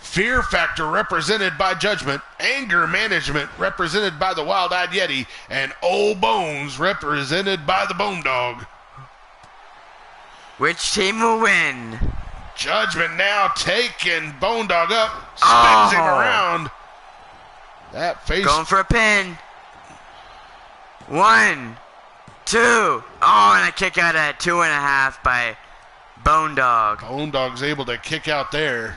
Fear Factor represented by Judgment, Anger Management represented by the Wild-Eyed Yeti, and Old Bones represented by the Bone Dog. Which team will win? Judgment now taking Bone Dog up, spins him around. That face going for a pin. 1, 2. Oh, and a kick out at 2.5 by Bone Dog. Bone Dog's able to kick out there.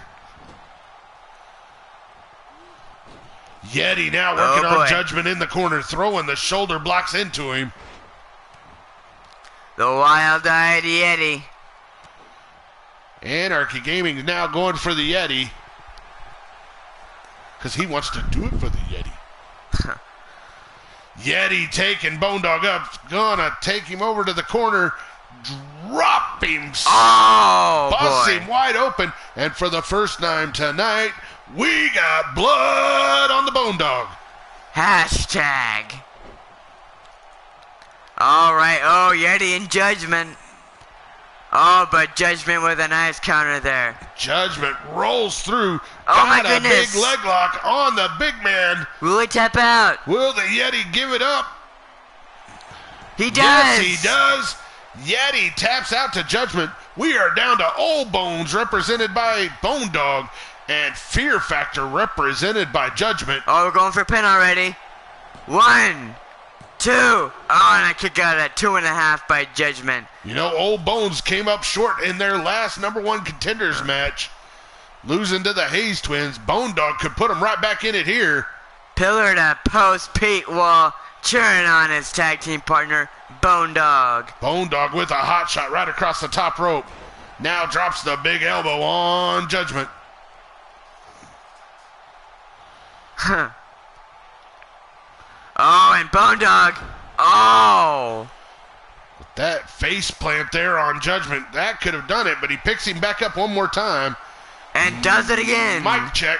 Yeti now working on Judgment in the corner, throwing the shoulder blocks into him. The Wild-Eyed Yeti. Anarchy Gaming now going for the Yeti. Because he wants to do it for the Yeti. Yeti taking Bone Dog up. Gonna take him over to the corner. Drop him. Bust him wide open. And for the first time tonight, we got blood on the Bone Dog. Hashtag. All right. Oh, Yeti and Judgment. Oh, but Judgment with a nice counter there. Judgment rolls through. Oh, my got goodness. a big leg lock on the big man. Will he tap out? Will the Yeti give it up? He does. Yes, he does. Yeti taps out to Judgment. We are down to Old Bones represented by Bone Dog and Fear Factor represented by Judgment. Oh, we're going for a pin already. 1, 2. Oh, and I kick out at 2.5 by Judgment. You know, Old Bones came up short in their last #1 contenders match, losing to the Hayes twins. Bone Dog could put them right back in it here. Pillar to post, Pete Wall cheering on his tag team partner, Bone Dog. Bone Dog with a hot shot right across the top rope. Now drops the big elbow on Judgment. Huh. Oh, and Bone Dog. Oh. That face plant there on Judgment, that could have done it, but he picks him back up one more time. And does it again. Mic check.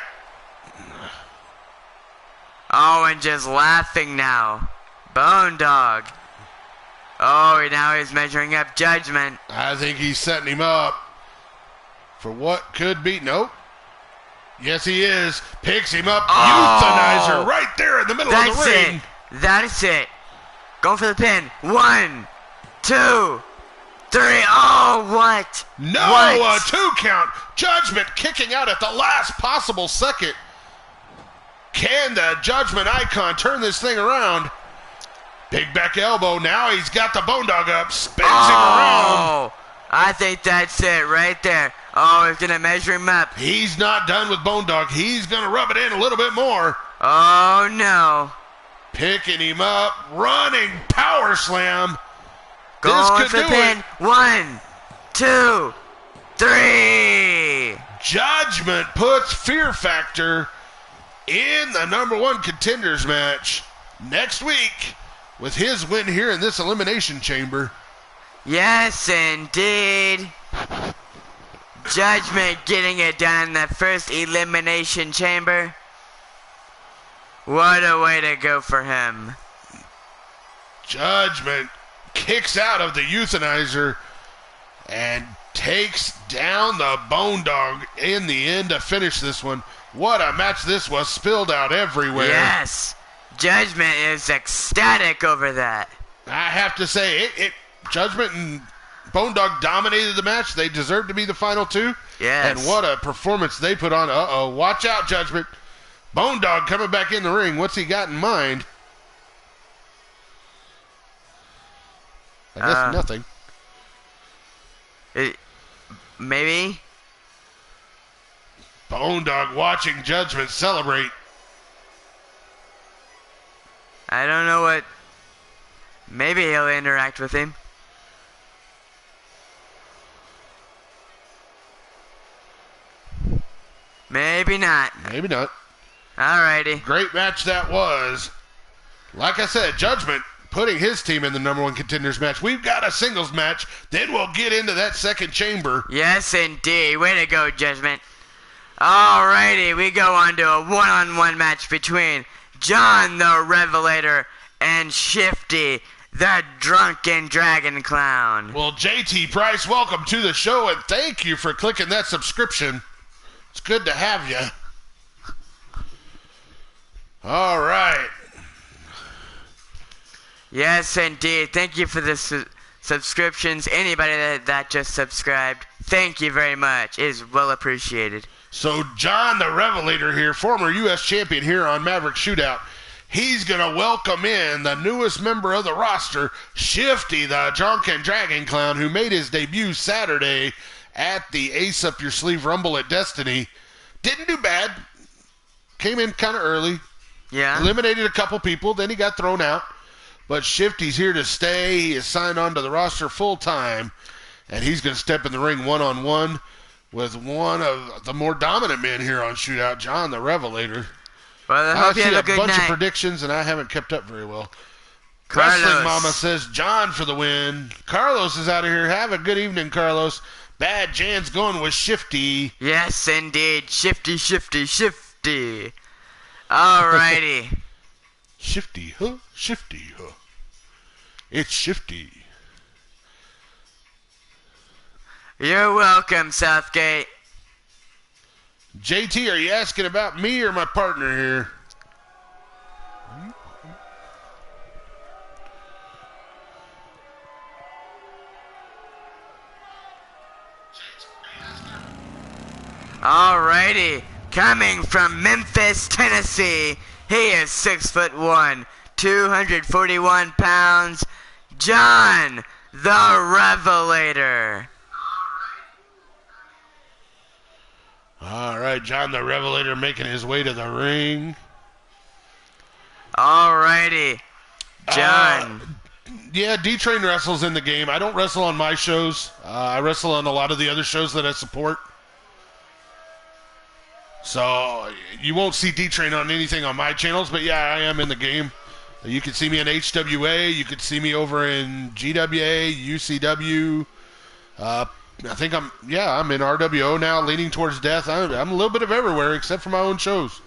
Oh, and just laughing now. Bone Dog. Oh, now he's measuring up Judgment. I think he's setting him up for what could be. Nope. Yes, he is. Picks him up. Euthanizer right there in the middle of the ring. That's it. Going for the pin. 1, 2, 3. Oh, what? No, what? A 2 count. Judgment kicking out at the last possible second. Can the Judgment icon turn this thing around? Big back elbow. Now he's got the Bone Dog up. Spins him around. I think that's it right there. Oh, he's going to measure him up. He's not done with Bone Dog. He's going to rub it in a little bit more. Oh, no. Picking him up. Running power slam. Going for the pin. 1, 2, 3. Judgment puts Fear Factor in the #1 contenders match next week with his win here in this Elimination Chamber. Yes, indeed. Judgment getting it done in the first Elimination Chamber. What a way to go for him. Judgment kicks out of the Euthanizer and takes down the Bone Dog in the end to finish this one. What a match this was, spilled out everywhere. Yes, Judgment is ecstatic over that. I have to say, Judgment and Bone Dog dominated the match. They deserved to be the final two. Yes. And what a performance they put on. Uh-oh, watch out, Judgment. Bone Dog coming back in the ring. What's he got in mind? I guess nothing. Maybe? Bone Dog watching Judgment celebrate. I don't know what... Maybe he'll interact with him. Maybe not. Maybe not. Alrighty. Great match that was. Like I said, Judgment putting his team in the #1 contenders match. We've got a singles match. Then we'll get into that second chamber. Yes, indeed. Way to go, Judgment. Alrighty, we go on to a one-on-one match between John the Revelator and Shifty, the Drunken Dragon Clown. Well, JT Price, welcome to the show, and thank you for clicking that subscription. It's good to have you. All right. Yes, indeed. Thank you for the subscriptions. Anybody that just subscribed, thank you very much. It is well appreciated. So John the Revelator here, former U.S. champion here on Maverick Shootout, he's going to welcome in the newest member of the roster, Shifty, the Drunken Dragon Clown, who made his debut Saturday at the Ace Up Your Sleeve Rumble at Destiny. Didn't do bad. Came in kind of early. Yeah. Eliminated a couple people, then he got thrown out. But Shifty's here to stay. He is signed on to the roster full time, and he's going to step in the ring one-on-one with one of the more dominant men here on Shootout, John the Revelator. Well, I hope you have a good night. I see a bunch of predictions, and I haven't kept up very well. Carlos. Wrestling Mama says John for the win. Carlos is out of here. Have a good evening, Carlos. Bad Jan's going with Shifty. Yes, indeed. Shifty, Shifty, Shifty. Alrighty. Shifty, huh? Shifty, huh? It's Shifty. You're welcome, Southgate. JT, are you asking about me or my partner here? Alrighty. Coming from Memphis, Tennessee, he is 6'1", 241 pounds, John the Revelator. All right, John the Revelator making his way to the ring. Alrighty, John. Yeah, D-Train wrestles in the game. I don't wrestle on my shows. I wrestle on a lot of the other shows that I support. So you won't see D-Train on anything on my channels, but yeah, I am in the game. You can see me in HWA. You can see me over in GWA, UCW. I think I'm in RWO now, leaning towards death. I'm a little bit of everywhere except for my own shows.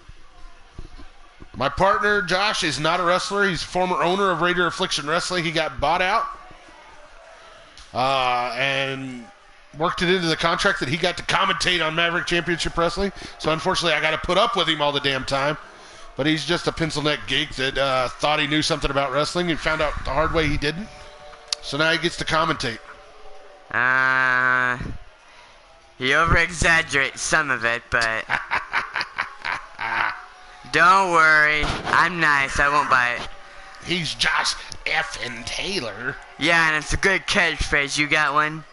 My partner, Josh, is not a wrestler. He's former owner of Raider Affliction Wrestling. He got bought out and worked it into the contract that he got to commentate on Maverick Championship Wrestling. So, unfortunately, I got to put up with him all the damn time. But he's just a pencil neck geek that thought he knew something about wrestling and found out the hard way he didn't. So now he gets to commentate. He over-exaggerates some of it, but don't worry. I'm nice. I won't bite. He's Josh effing Taylor. Yeah, and it's a good catchphrase. You got one?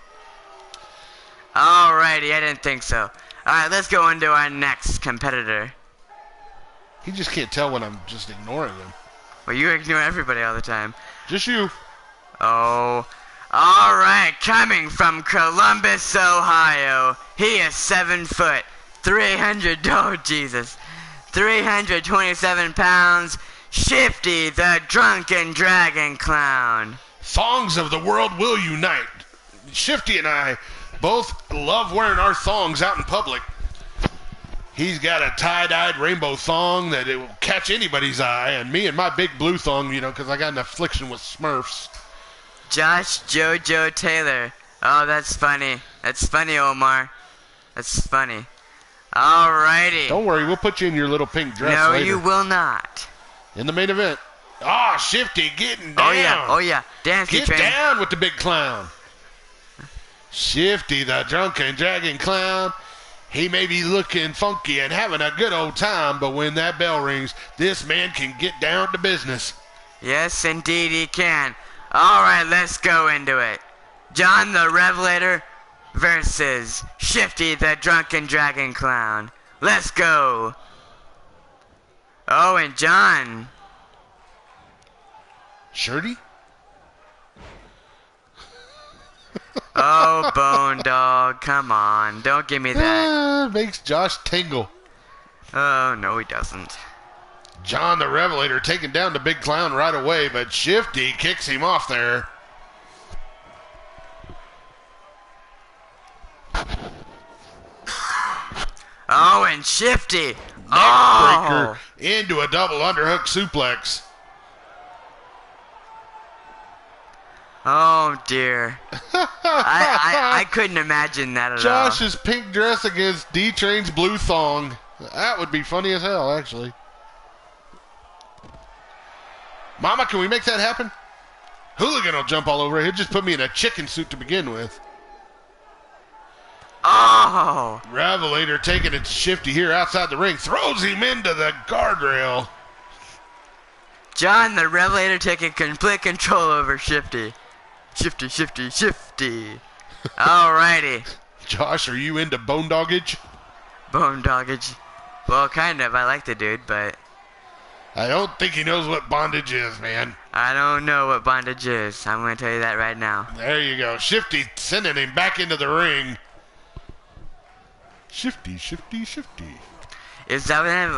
Alrighty, I didn't think so. Alright, let's go into our next competitor. He just can't tell when I'm just ignoring him. Well, you ignore everybody all the time. Just you. Oh. Alright, coming from Columbus, Ohio. He is 7 foot, 327 pounds. Shifty, the Drunken Dragon Clown. Thongs of the world will unite. Shifty and I both love wearing our thongs out in public. He's got a tie-dyed rainbow thong that it will catch anybody's eye, and me and my big blue thong, because I got an affliction with Smurfs. Josh JoJo Taylor. Oh, that's funny. That's funny, Omar. That's funny. Alrighty. Don't worry, we'll put you in your little pink dress No, later. you will not. In the main event. Ah, Shifty getting down. Oh, yeah. Dance Get train. down with the big clown. Shifty, the Drunken Dragon Clown. He may be looking funky and having a good old time, but when that bell rings, this man can get down to business. Yes, indeed he can. Alright, let's go into it. John the Revelator versus Shifty the Drunken Dragon Clown. Let's go. Oh, and John. Shirty? Oh, Bone Dog, come on. Don't give me that. Makes Josh tingle. Oh, no, he doesn't. John the Revelator taking down the big clown right away, but Shifty kicks him off there. Oh, and Shifty. Neckbreaker into a double underhook suplex. Oh, dear. I couldn't imagine that at all. Josh's pink dress against D-Train's blue thong. That would be funny as hell, actually. Mama, can we make that happen? Hooligan will jump all over it. He'll just put me in a chicken suit to begin with. Oh! Revelator taking it to Shifty here outside the ring. Throws him into the guardrail. John the Revelator taking complete control over Shifty. Shifty, Shifty, Shifty. Alrighty. Josh, are you into bone doggage? Bone doggage. Well, kind of. I like the dude, but I don't think he knows what bondage is, man. I don't know what bondage is. I'm going to tell you that right now. There you go. Shifty sending him back into the ring. Shifty, Shifty, Shifty. Is that when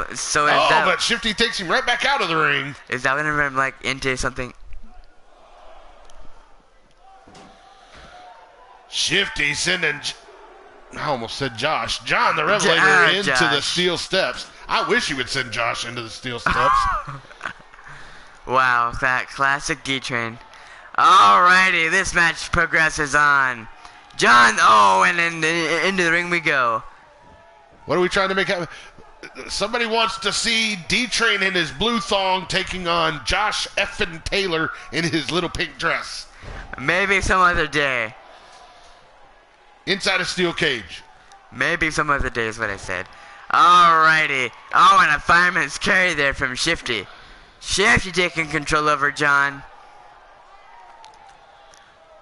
but Shifty takes him right back out of the ring. Is that when I'm like into something? Shifty sending, I almost said Josh. John the Revelator into the steel steps. I wish he would send Josh into the steel steps. Wow, that classic D-Train. Alrighty, this match progresses on. John, and into the ring we go. What are we trying to make happen? Somebody wants to see D-Train in his blue thong taking on Josh effing Taylor in his little pink dress. Maybe some other day. Inside a steel cage. Maybe some other day is what I said. Alrighty. Oh, and a fireman's carry there from Shifty. Shifty taking control over John.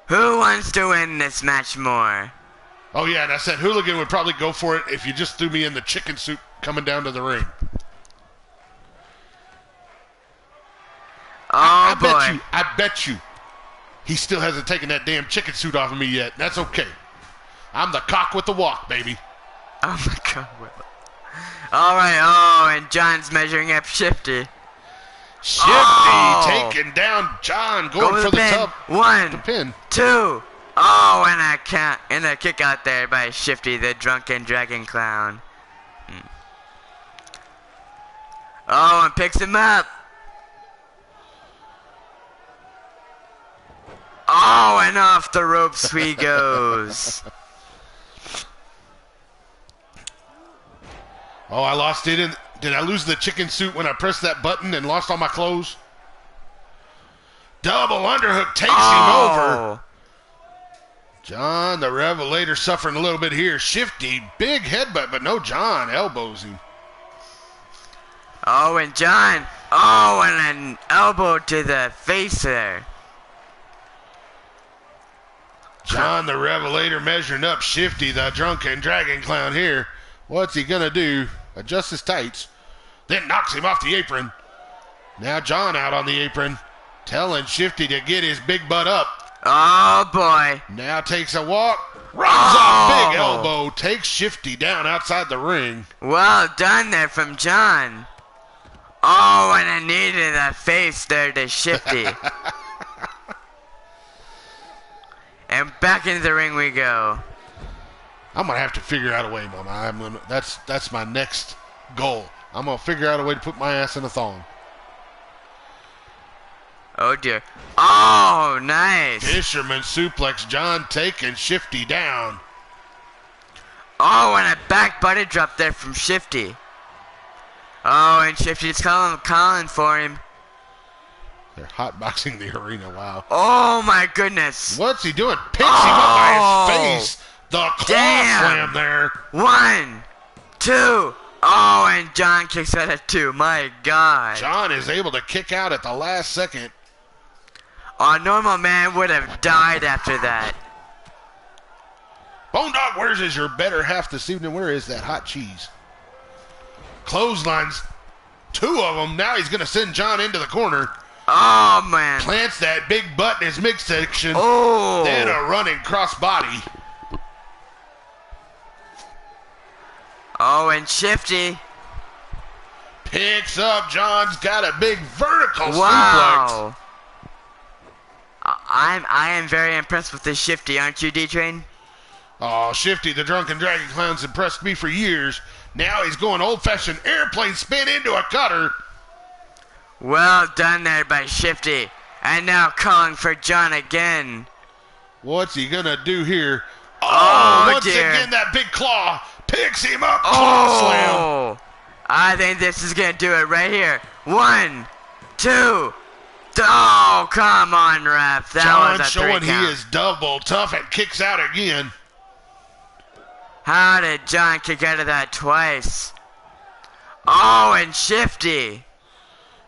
Who wants to win this match more? Oh, yeah, and I said Hooligan would probably go for it if you just threw me in the chicken suit coming down to the ring. Oh, boy. I bet you he still hasn't taken that damn chicken suit off of me yet. That's okay. I'm the cock with the walk, baby. Oh, my God. All right. Oh, and John's measuring up Shifty. Shifty taking down John, going for the pin. tub. One, the pin. 2. Oh, and a kick out there by Shifty, the drunken dragon clown. Oh, and picks him up. Oh, and off the ropes he goes. Oh, I lost it. Did I lose the chicken suit when I pressed that button and lost all my clothes? Double underhook takes him over. John, the Revelator, suffering a little bit here. Shifty, big headbutt, but no, John elbows him. Oh, and John. Oh, and an elbow to the face there. John, the Revelator, measuring up Shifty, the drunken dragon clown here. What's he going to do? Adjust his tights. Then knocks him off the apron. Now John out on the apron, telling Shifty to get his big butt up. Oh, boy. Now takes a walk. Runs off big elbow. Takes Shifty down outside the ring. Well done there from John. Oh, and a knee to the face there to Shifty. And back into the ring we go. I'm going to have to figure out a way, Mama. That's my next goal. I'm going to figure out a way to put my ass in a thong. Oh, dear. Oh, nice. Fisherman suplex. John taking Shifty down. Oh, and a back body drop there from Shifty. Oh, and Shifty's calling for him. They're hotboxing the arena. Wow. Oh, my goodness. What's he doing? Picks him up by his face. The claw slam there. 1, 2. Oh, and John kicks out at 2. My God. John is able to kick out at the last second. A normal man would have died after that. Bone Dog, where's your better half this evening? Where is that hot cheese? Clotheslines. 2 of them. Now he's going to send John into the corner. Oh, man. Plants that big butt in his midsection. Oh. Then a running cross body. Oh, and Shifty picks up. John's got a big vertical suplex. Wow. I am very impressed with this Shifty, aren't you, D-Train? Oh, Shifty, the drunken dragon clown's impressed me for years. Now he's going old-fashioned airplane spin into a cutter. Well done there by Shifty. And now calling for John again. What's he going to do here? Oh, once again, that big claw picks him up. Claw slam. I think this is going to do it right here. 1, 2. Oh, come on, ref. That was a 3 count. John showing he is double tough and kicks out again. How did John kick out of that twice? Oh, and Shifty.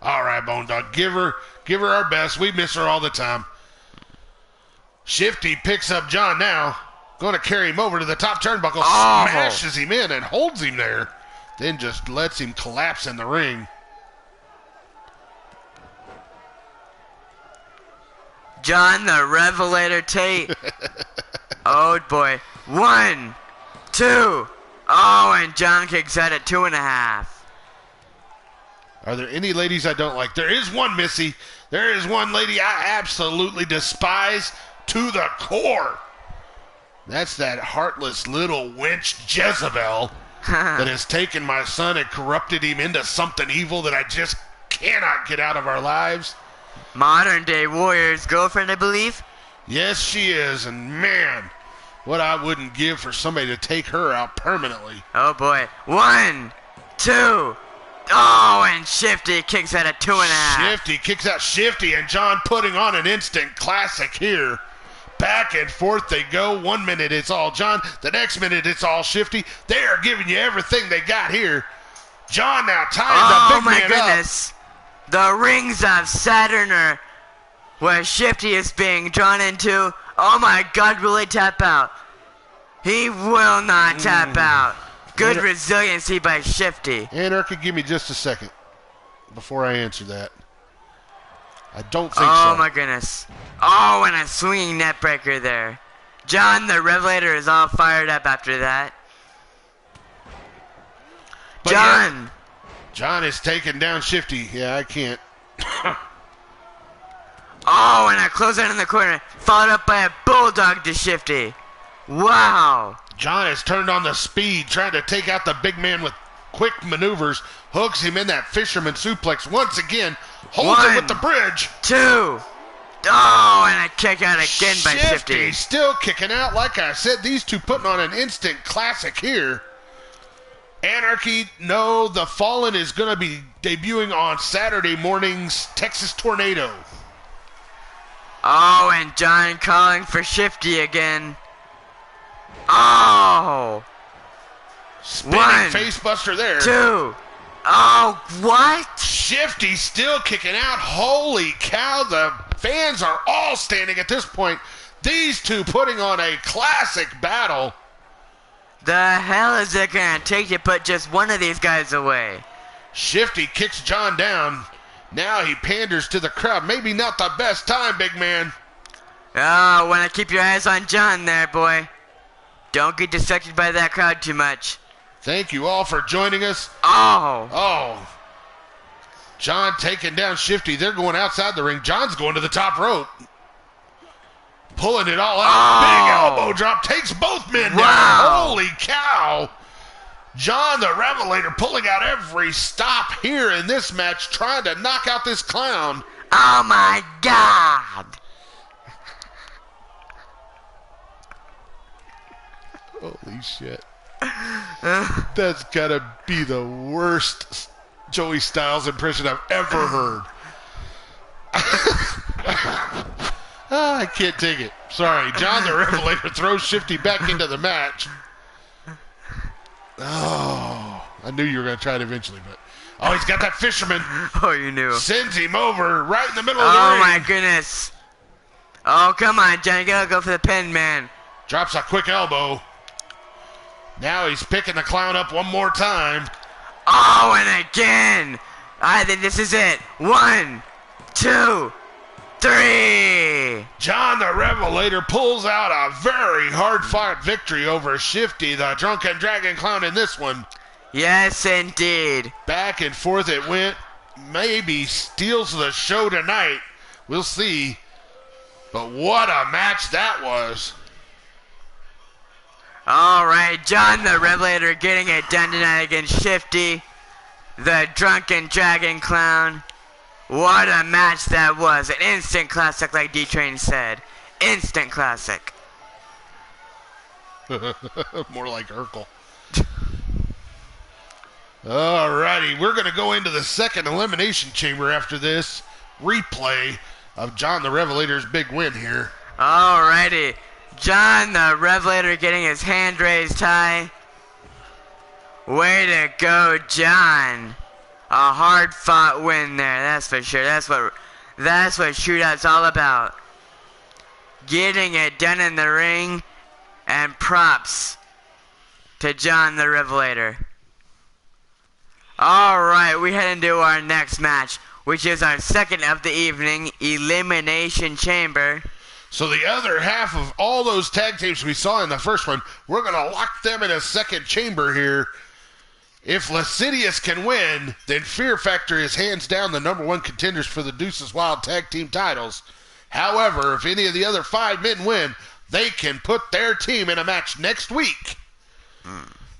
All right, Bone Dog. Give her our best. We miss her all the time. Shifty picks up John now. Going to carry him over to the top turnbuckle. Smashes him in and holds him there. Then just lets him collapse in the ring. John the Revelator Tate. Oh, boy. 1, 2. Oh, and John kicks out at 2.5. Are there any ladies I don't like? There is one, Missy. There is one lady I absolutely despise to the core. That's that heartless little wench Jezebel that has taken my son and corrupted him into something evil that I just cannot get out of our lives. Modern day warrior's girlfriend, I believe. Yes, she is, and man, what I wouldn't give for somebody to take her out permanently. Oh boy. 1, 2. Oh, and Shifty kicks out at 2.5. Shifty kicks out Shifty, and John putting on an instant classic here. Back and forth they go. 1 minute it's all John. The next minute it's all Shifty. They are giving you everything they got here. John now tying the big man up. The rings of Saturn are where Shifty is being drawn into. Oh my God, will he tap out? He will not tap out. Good resiliency by Shifty. Anarchy, give me just a second before I answer that. I don't think so. Oh my goodness. Oh, and a swinging net breaker there. John the Revelator is all fired up after that. But John. Yeah, John is taking down Shifty. Yeah, I can't. Oh, and a clothesline in the corner, followed up by a bulldog to Shifty. Wow. John has turned on the speed, trying to take out the big man with quick maneuvers. Hooks him in that fisherman suplex once again. Holds him with the bridge. 2. Oh, and a kick out again by Shifty. Shifty still kicking out. Like I said, these two putting on an instant classic here. Anarchy, no, the Fallen is going to be debuting on Saturday morning's Texas Tornado. Oh, and John calling for Shifty again. Oh. Spinning 1, facebuster there. 2. Oh, what? Shifty still kicking out. Holy cow, the fans are all standing at this point. These two putting on a classic battle. The hell is it going to take to put just one of these guys away? Shifty kicks John down. Now he panders to the crowd. Maybe not the best time, big man. Oh, want to keep your eyes on John there, boy. Don't get distracted by that crowd too much. Thank you all for joining us. Oh. John taking down Shifty. They're going outside the ring. John's going to the top rope. Pulling it all out. Big elbow drop. Takes both men down. Holy cow. John the Revelator pulling out every stop here in this match, trying to knock out this clown. Oh my God. Holy shit. That's gotta be the worst Joey Styles impression I've ever heard. I can't take it. Sorry. John the Revelator throws Shifty back into the match. Oh, I knew you were going to try it eventually, but... Oh, he's got that fisherman. Oh, you knew. Sends him over right in the middle of the ring. Oh, my goodness. Oh, come on, John. You got to go for the pin, man. Drops a quick elbow. Now he's picking the clown up one more time. Oh, and again. I think this is it. 1, 2, 3. John the Revelator pulls out a very hard-fought victory over Shifty, the Drunken Dragon Clown, in this one. Yes, indeed. Back and forth it went. Maybe steals the show tonight. We'll see. But what a match that was. All right, John the Revelator getting it done tonight against Shifty, the Drunken Dragon Clown. What a match that was. An instant classic, like D-Train said. Instant classic. More like Urkel. Alrighty, we're going to go into the second elimination chamber after this replay of John the Revelator's big win here. Alrighty. John the Revelator getting his hand raised high. Way to go, John. A hard-fought win there, that's for sure. That's what shootout's all about. Getting it done in the ring, and props to John the Revelator. Alright, we head into our next match, which is our second of the evening, Elimination Chamber. So the other half of all those tag teams we saw in the first one, we're going to lock them in a second chamber here. If Lascivious can win, then Fear Factor is hands down the number one contenders for the Deuces Wild tag team titles. However, if any of the other 5 men win, they can put their team in a match next week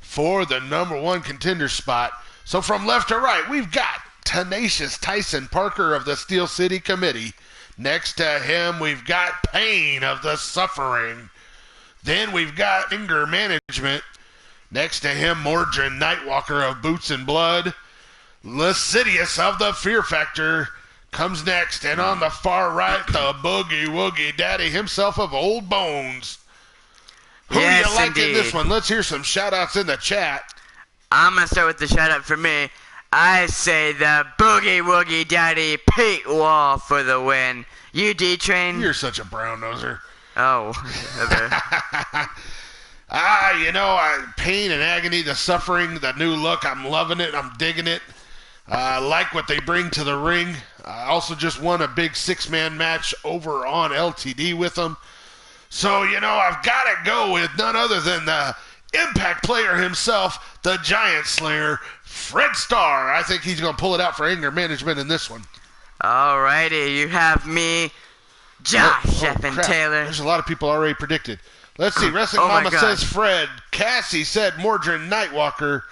for the number one contender spot. So from left to right, we've got Tenacious Tyson Parker of the Steel City Committee. Next to him, we've got Pain of the Suffering. Then we've got Anger Management. Next to him, Mordrin Nightwalker of Boots and Blood. Lascivious of the Fear Factor comes next. And on the far right, the Boogie Woogie Daddy himself of Old Bones. Who do you like in this one? Let's hear some shout-outs in the chat. I'm going to start with the shout-out for me. I say the Boogie Woogie Daddy Pete Wall for the win. You D-Train? You're such a brown noser. Oh. Pain and agony, the suffering, the new look. I'm loving it. I'm digging it. I like what they bring to the ring. I also just won a big 6-man match over on LTD with them. So, I've got to go with none other than the Impact player himself, the Giant Slayer, Fred Starr. I think he's going to pull it out for anger management in this one. Alrighty, you have me, Josh Taylor. There's a lot of people already predicted. Let's see. Wrestling Mama says Fred. Cassie said Mordrin Nightwalker.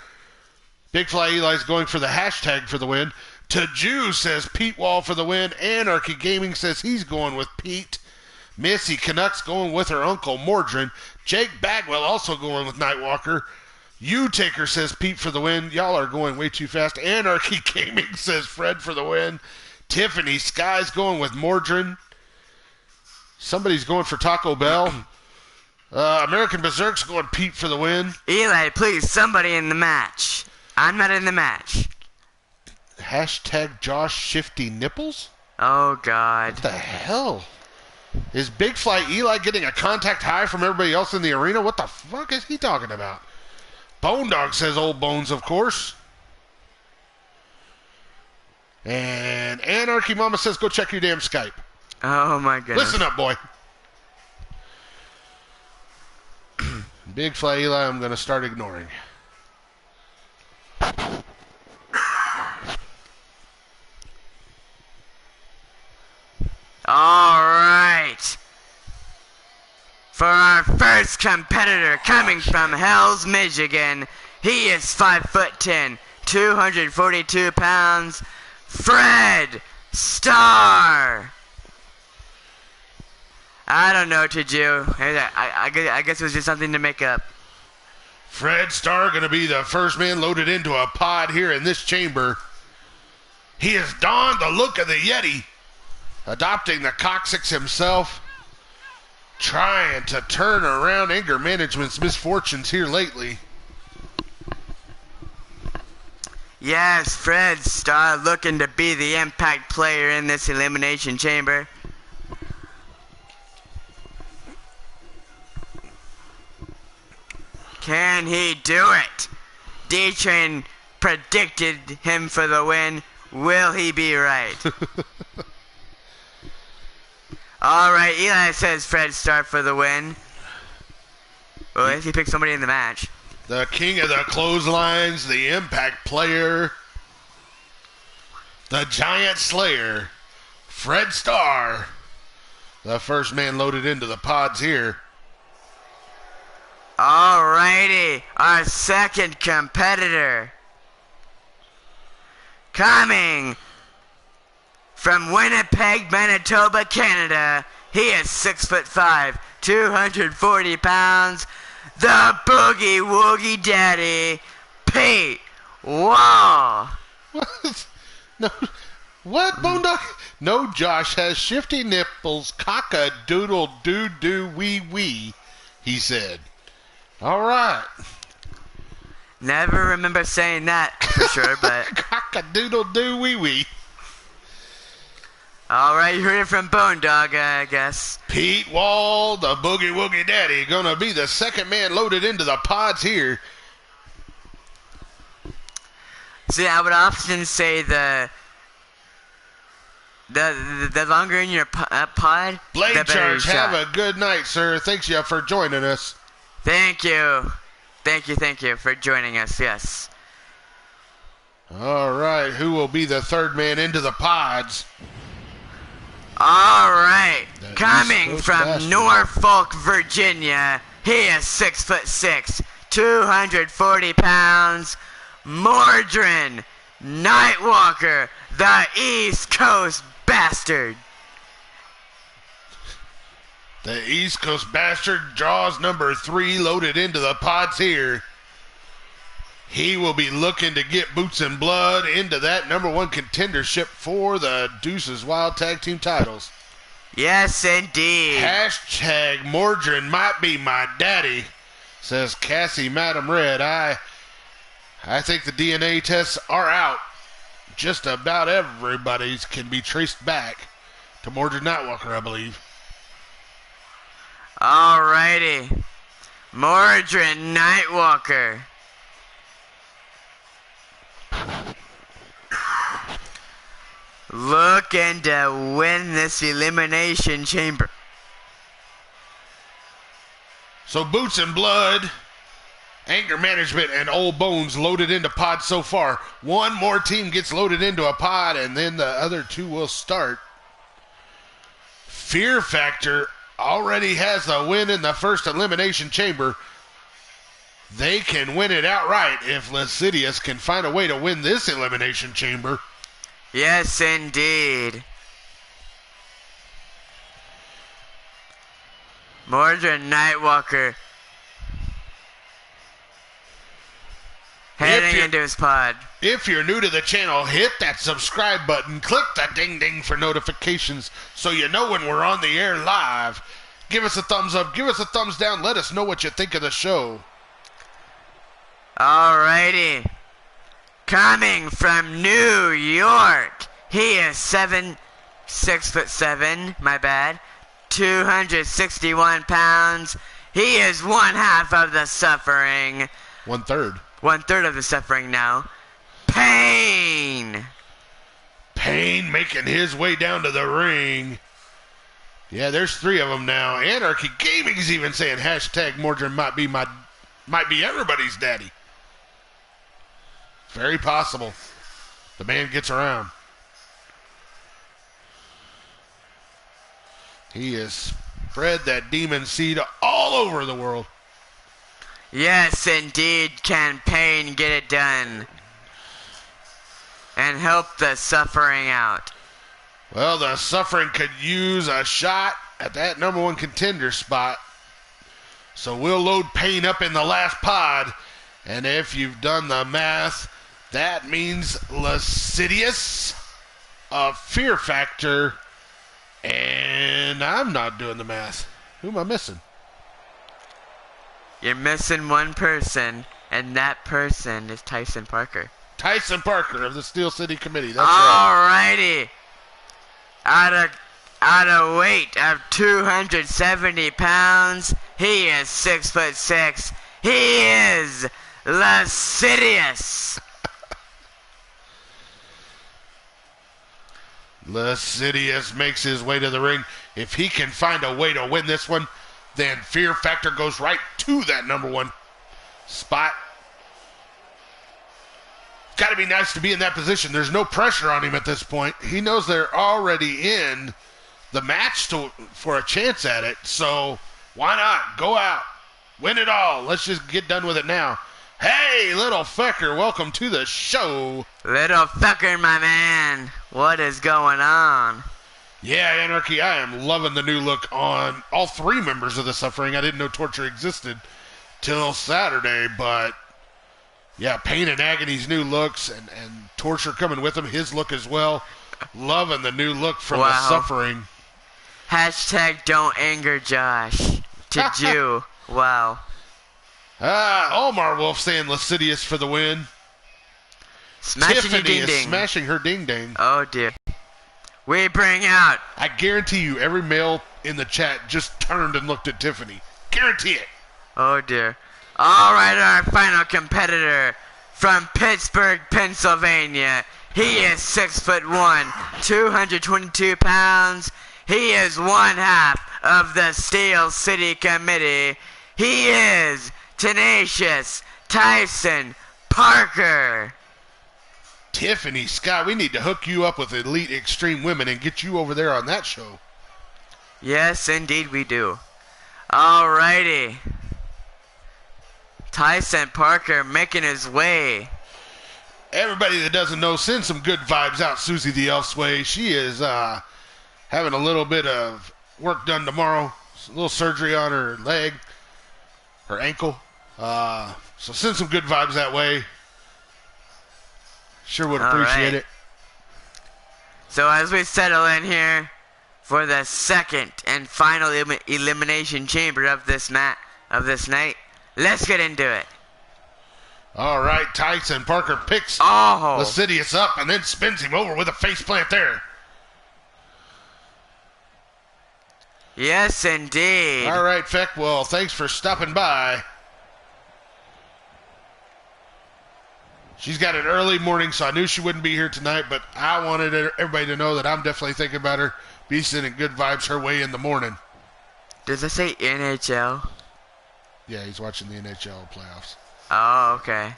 Big Fly Eli's going for the hashtag for the win. Taju says Pete Wall for the win. Anarchy Gaming says he's going with Pete. Missy Canucks going with her uncle Mordrin. Jake Bagwell also going with Nightwalker. U-Taker says Pete for the win. Y'all are going way too fast. Anarchy Gaming says Fred for the win. Tiffany Sky's going with Mordrin. Somebody's going for Taco Bell. American Berserk's going Pete for the win. Eli, please, somebody in the match. I'm not in the match. Hashtag Josh Shifty Nipples? Oh, God. What the hell? Is Big Fly Eli getting a contact high from everybody else in the arena? What the fuck is he talking about? Bone Dog says Old Bones, of course. And Anarchy Mama says go check your damn Skype. Oh, my goodness. Listen up, boy. Big Fly Eli, I'm going to start ignoring. All right. For our first competitor coming from Hell's, Michigan, he is 5'10", 242 pounds, Fred Starr. I don't know, Taju. I guess it was just something to make up. Fred Starr going to be the first man loaded into a pod here in this chamber. He has donned the look of the Yeti, adopting the coccyx himself, trying to turn around anger management's misfortunes here lately. Yes, Fred Starr looking to be the Impact player in this Elimination Chamber. Can he do it? D-Train predicted him for the win. Will he be right? Alright, Eli says Fred Starr for the win. Well, if he picks somebody in the match. The king of the clotheslines, the Impact player, the Giant Slayer, Fred Starr, the first man loaded into the pods here. Alrighty, our second competitor, coming from Winnipeg, Manitoba, Canada, he is 6'5", 240 pounds, the Boogie Woogie Daddy, Pete Wall. What? No, what, Bone Dog? No, Josh has shifty nipples, cock-a-doodle-doo-doo-wee-wee, he said. All right. Never remember saying that for sure, but... Cock-a-doodle-doo-wee-wee. All right, you heard it from Bone Dog, I guess. Pete Wall, the Boogie Woogie Daddy, gonna be the second man loaded into the pods here. See, I would often say the longer in your pod, Blade the better Charge, your have shot. a good night, sir. Thanks you for joining us. Thank you. Thank you for joining us, yes. All right, who will be the third man into the pods? All right, That coming East Coast from bastard. Norfolk, Virginia, he is 6'6", 240 pounds, Mordrin Nightwalker, the East Coast bastard. The East Coast bastard draws number 3 loaded into the pods here. He will be looking to get Boots and Blood into that number 1 contendership for the Deuces Wild Tag Team titles. Yes, indeed. Hashtag Mordrin might be my daddy, says Cassie Madam Red. I think the DNA tests are out just about everybody's can be traced back to Mordred Nightwalker, I believe. Alrighty. Mordred Nightwalker. Looking to win this Elimination Chamber. So Boots and Blood, Anger Management, and Old Bones loaded into pods so far. One more team gets loaded into a pod, and then the other two will start. Fear Factor already has a win in the first Elimination Chamber. They can win it outright if Lascivious can find a way to win this Elimination Chamber. Yes, indeed. Mordred Nightwalker heading into his pod. If you're new to the channel, hit that subscribe button, click the ding ding for notifications so you know when we're on the air live. Give us a thumbs up, give us a thumbs down, let us know what you think of the show. Alrighty. Coming from New York, he is 6'7", my bad, 261 pounds. He is one half of the Suffering. 1/3. 1/3 of the Suffering now. Pain. Pain making his way down to the ring. Yeah, there's 3 of them now. Anarchy Gaming's even saying hashtag Mordred might be everybody's daddy. Very possible. The man gets around. He has spread that demon seed all over the world. Yes, indeed, can Pain get it done and help the Suffering out. Well, the Suffering could use a shot at that #1 contender spot. So we'll load Pain up in the last pod. And if you've done the math, that means Lascivious, Fear Factor, and I'm not doing the math. Who am I missing? You're missing one person, and that person is Tyson Parker. Tyson Parker of the Steel City Committee. That's right. Alrighty. Out of weight of 270 pounds, he is 6'6". He is Lascivious. Lascivious makes his way to the ring. If he can find a way to win this one, then Fear Factor goes right to that #1 spot. Got to be nice to be in that position. There's no pressure on him at this point. He knows they're already in the match for a chance at it. So why not go out, win it all? Let's just get done with it now. Hey, Little Fecker, welcome to the show. Little Fecker, my man. What is going on? Yeah, Anarchy, I am loving the new look on all 3 members of the Suffering. I didn't know Torture existed till Saturday, but yeah, Pain and Agony's new looks and Torture coming with him, his look as well. Loving the new look from the Suffering. Hashtag don't anger Josh. To Jew. Wow. Omar Wolf saying Lascivious for the win. Smashing Tiffany ding is ding. smashing her ding ding. Oh dear. We bring out. I guarantee you every male in the chat just turned and looked at Tiffany. Guarantee it. Oh dear. Alright, our final competitor from Pittsburgh, Pennsylvania. He is 6'1", 222 pounds. He is one half of the Steel City Committee. He is Tenacious Tyson Parker. Tiffany Scott, we need to hook you up with Elite Extreme Women and get you over there on that show. Yes, indeed we do. Alrighty. Tyson Parker making his way. Everybody that doesn't know, send some good vibes out Susie the Elf's way. She is having a little bit of work done tomorrow. A little surgery on her leg, her ankle. So send some good vibes that way. Sure would appreciate it. So as we settle in here for the second and final elimination chamber of this night, let's get into it. All right, Tyson Parker picks Lascivious up and then spins him over with a face plant there. Yes, indeed. All right, Feck. Well, thanks for stopping by. She's got an early morning, so I knew she wouldn't be here tonight, but I wanted everybody to know that I'm definitely thinking about her. Be sending good vibes her way in the morning. Does it say NHL? Yeah, he's watching the NHL playoffs. Oh, okay.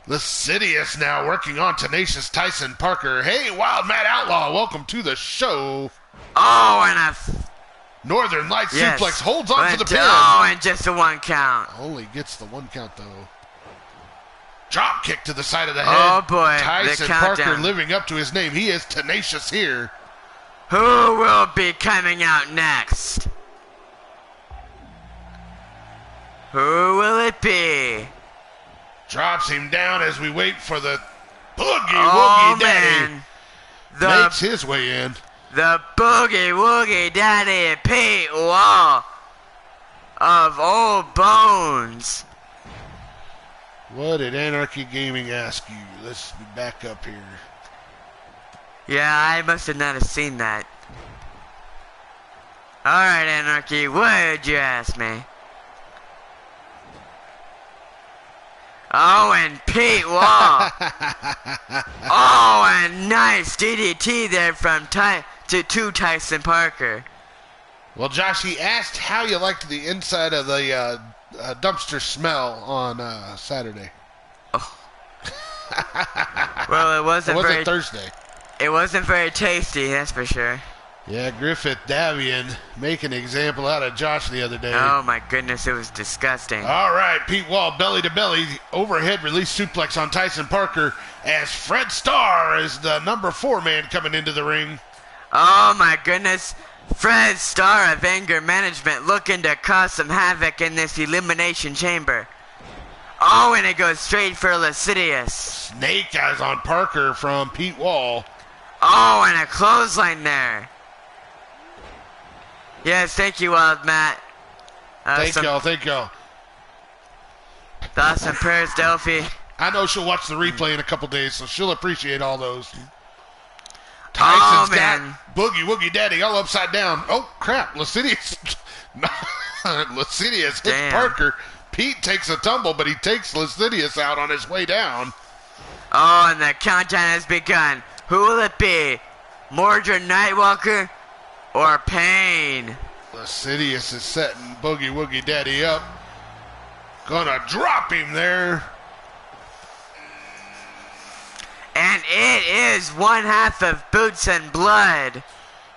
Lascivious now working on Tenacious Tyson Parker. Hey, Wild Mad Outlaw, welcome to the show. Oh, and a Northern Light suplex holds on to the pin. Oh, and just a 1 count. Only gets the 1 count, though. Drop kick to the side of the head. Oh, boy. Tyson Parker living up to his name. He is tenacious here. Who will be coming out next? Who will it be? Drops him down as we wait for the Boogie Woogie Daddy. Makes his way in. The Boogie Woogie Daddy Pete Wall of Old Bones. What did Anarchy Gaming ask you? Let's be back up here. Yeah, I must have not have seen that. Alright, Anarchy, what did you ask me? Oh, and Pete Wall. Oh, and nice DDT there from to Tyson Parker. Well, Josh, he asked how you liked the inside of the dumpster smell on Saturday. Oh. Well, it wasn't Thursday. It wasn't very tasty, that's for sure. Yeah, Griffith Davian making an example out of Josh the other day. Oh my goodness, it was disgusting. All right, Pete Wall, belly to belly, overhead release suplex on Tyson Parker as Fred Starr is the number 4 man coming into the ring. Oh my goodness, Fred Starr of Anger Management looking to cause some havoc in this elimination chamber. Oh, and it goes straight for Lascivious. Snake eyes on Parker from Pete Wall. Oh, and a clothesline there. Yes, thank you, Wild Matt. Thank y'all. Thoughts and prayers, Delphi. I know she'll watch the replay in a couple days, so she'll appreciate all those. Tyson's got Boogie Woogie Daddy all upside down. Oh, crap. Lascivious hits Parker. Pete takes a tumble, but he takes Lascivious out on his way down. Oh, and the countdown has begun. Who will it be? Mordred Nightwalker or Pain? Lascivious is setting Boogie Woogie Daddy up. Gonna drop him there. And it is 1/2 of Boots and Blood.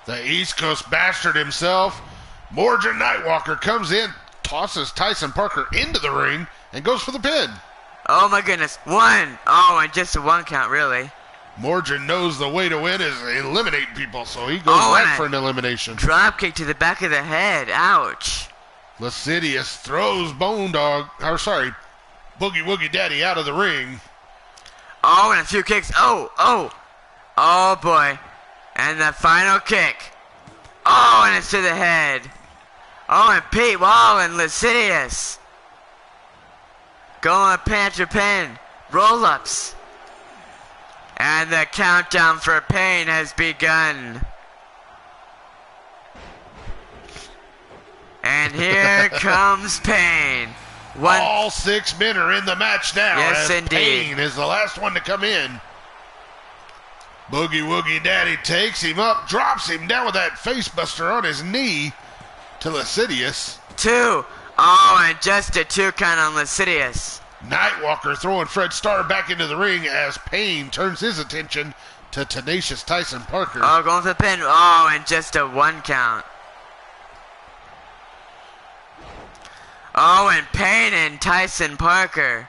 The East Coast bastard himself, Mordred Nightwalker, comes in, tosses Tyson Parker into the ring, and goes for the pin. Oh my goodness, 1. Oh, and just a 1 count, really. Mordred knows the way to win is eliminate people, so he goes right for an elimination. Drop kick to the back of the head. Ouch. Lascivious throws Boogie Woogie Daddy out of the ring. Oh, and a few kicks. Oh boy. And the final kick. Oh, and it's to the head. Oh, and Pete Wall and Lascivious. Going pin after pin. Roll-ups. And the countdown for Pain has begun. And here comes Pain. All 6 men are in the match now. Yes, indeed. Pain is the last one to come in. Boogie Woogie Daddy takes him up, drops him down with that facebuster on his knee to Lascivious. 2. Oh, and just a 2 count on Lascivious. Nightwalker throwing Fred Starr back into the ring as Pain turns his attention to Tenacious Tyson Parker. Oh, going for the pin. Oh, and just a 1 count. Oh, and Pain and Tyson Parker.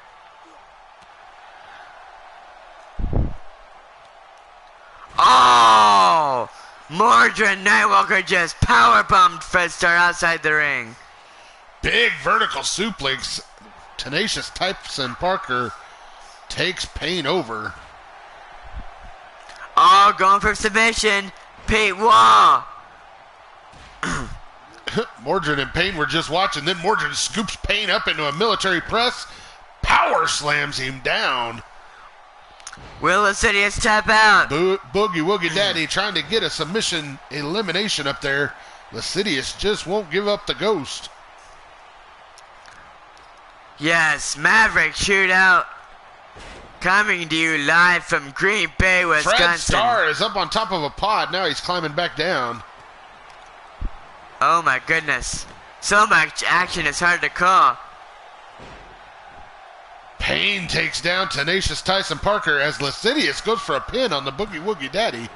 Oh! Mordred Nightwalker just powerbombed Fred Starr outside the ring. Big vertical suplex. Tenacious Tyson Parker takes Pain over. Oh, going for submission. Pete Wall. Mordred and Pain were just watching. Then Mordred scoops Pain up into a military press. Power power slams him down. Will Lascivious tap out? Boogie Woogie Daddy trying to get a submission elimination up there. Lascivious just won't give up the ghost. Yes, Maverick Shootout coming to you live from Green Bay, Wisconsin. Fred Starr is up on top of a pod. Now he's climbing back down. Oh my goodness. So much action, it's hard to call. Payne takes down Tenacious Tyson Parker as Lascivious goes for a pin on the Boogie Woogie Daddy.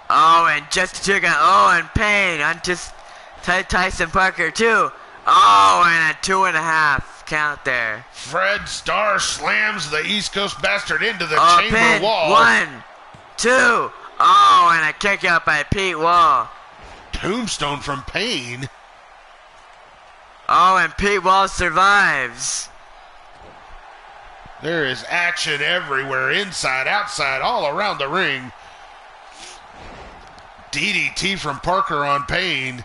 Oh, and just took out, oh, and Payne on just Tyson Parker too. Oh, and a 2.5 count there. Fred Starr slams the East Coast bastard into the chamber pin. wall. 1, 2. Oh, and a kick out by Pete Wall. Tombstone from Payne. Oh, and Pete Wall survives. There is action everywhere, inside, outside, all around the ring. DDT from Parker on Payne.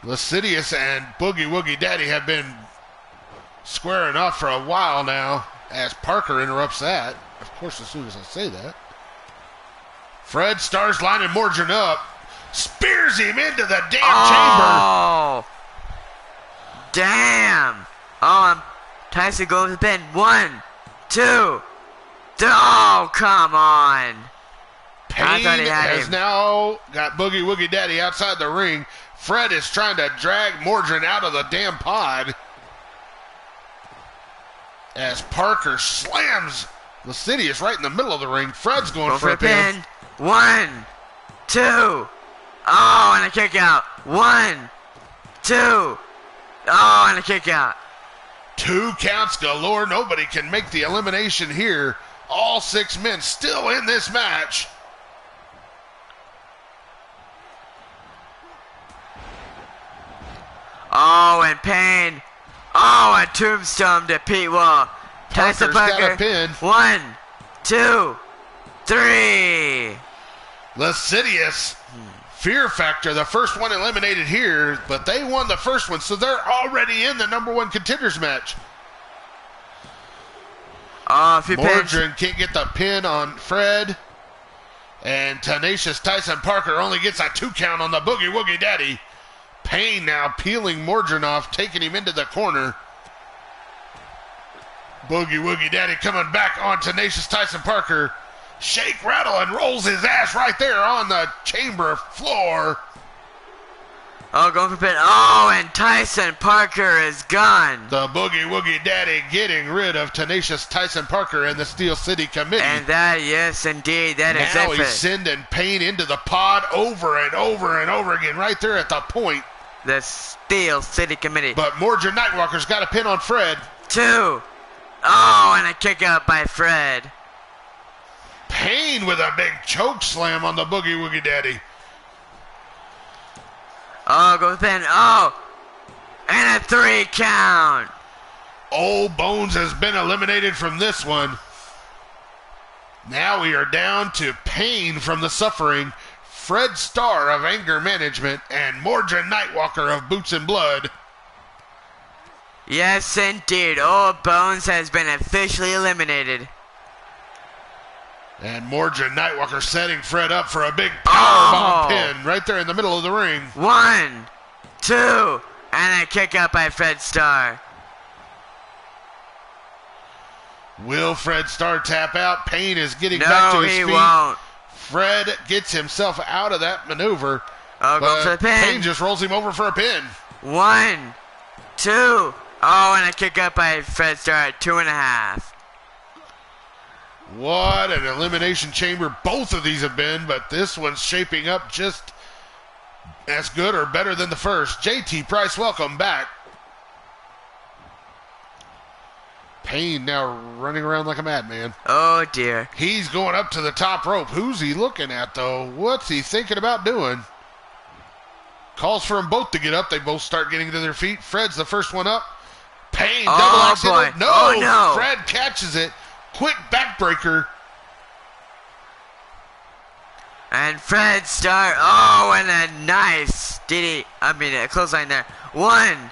Lascivious and Boogie Woogie Daddy have been squaring off for a while now as Parker interrupts that. Of course, as soon as I say that. Fred Starr's lining Morgan up. Spears him into the damn chamber. Oh, damn. Oh, Tyson goes to the pin. 1, 2, 3. Oh, come on. Payne has now got Boogie Woogie Daddy outside the ring. Fred is trying to drag Morgan out of the damn pod as Parker slams Lascivious right in the middle of the ring. Fred's going for a pin. 1, 2. Oh, and a kick out. 1, 2. Oh, and a kick out. 2 counts galore. Nobody can make the elimination here. All 6 men still in this match. Oh, and Payne. Oh, a tombstone to Pete Wall. Tyson Parker. Got a pin. 1, 2, 3. Lascivious, Fear Factor, the first one eliminated here, but they won the first one, so they're already in the #1 contenders match. Oh, if you Morgan can't get the pin on Fred, and Tenacious Tyson Parker only gets a 2 count on the Boogie Woogie Daddy. Payne now peeling Morgan off, taking him into the corner. Boogie Woogie Daddy coming back on Tenacious Tyson Parker. Shake, rattle, and rolls his ass right there on the chamber floor. Oh, going for pin. Oh, and Tyson Parker is gone. The Boogie Woogie Daddy getting rid of Tenacious Tyson Parker and the Steel City Committee. And that, yes, indeed, that is now it. he's sending Payne into the pod over and over and over again, right there at the point. The Steel City Committee. But Morgan Nightwalker's got a pin on Fred. 2. Oh, and a kick out by Fred. Payne with a big choke slam on the Boogie Woogie Daddy. Oh, go pin. Oh, and a 3 count. Old Bones has been eliminated from this one. Now we are down to Payne from the Suffering, Fred Starr of Anger Management, and Morgan Nightwalker of Boots and Blood. Yes, indeed. Old Bones has been officially eliminated. And Morgan Nightwalker setting Fred up for a big powerbomb pin right there in the middle of the ring. 1, 2, and a kick out by Fred Starr. Will Fred Starr tap out? Payne is getting back to his feet. No, he won't. Fred gets himself out of that maneuver. Oh, go for the pin. Payne just rolls him over for a pin. 1, 2. Oh, and a kick out by Fred Starr at 2.5. What an elimination chamber both of these have been, but this one's shaping up just as good or better than the first. JT Price, welcome back. Payne now running around like a madman. Oh, dear. He's going up to the top rope. Who's he looking at, though? What's he thinking about doing? Calls for them both to get up. They both start getting to their feet. Fred's the first one up. Payne double axe him. No, Fred catches it. Quick backbreaker. And Fred Starr. Oh, and a nice a clothesline there. 1,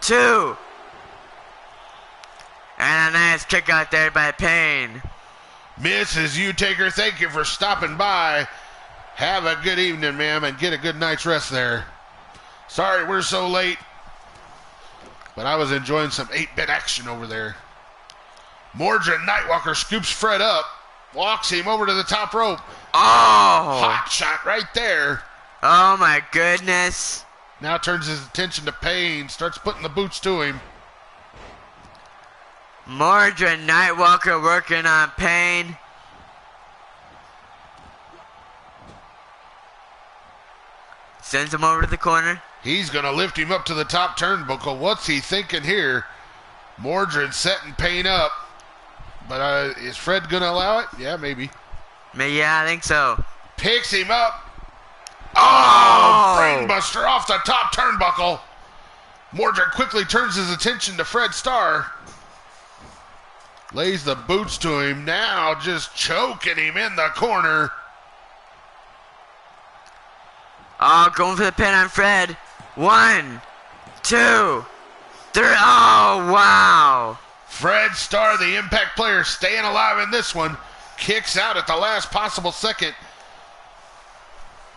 2. And a nice kick out there by Payne. Mrs. U-Taker, thank you for stopping by. Have a good evening, ma'am, and get a good night's rest there. Sorry we're so late, but I was enjoying some 8-bit action over there. Mordred Nightwalker scoops Fred up, walks him over to the top rope. Oh! Hot shot right there. Oh my goodness. Now turns his attention to Payne, starts putting the boots to him. Mordred Nightwalker working on Payne. Sends him over to the corner. He's going to lift him up to the top turnbuckle. What's he thinking here? Mordred setting Payne up. But is Fred going to allow it? Yeah, maybe. Yeah, I think so. Picks him up. Oh! Brainbuster off the top turnbuckle. Mordred quickly turns his attention to Fred Starr. Lays the boots to him. Now just choking him in the corner. Oh, going for the pin on Fred. 1, 2, 3. Oh, wow. Fred Starr, the Impact player, staying alive in this one. Kicks out at the last possible second.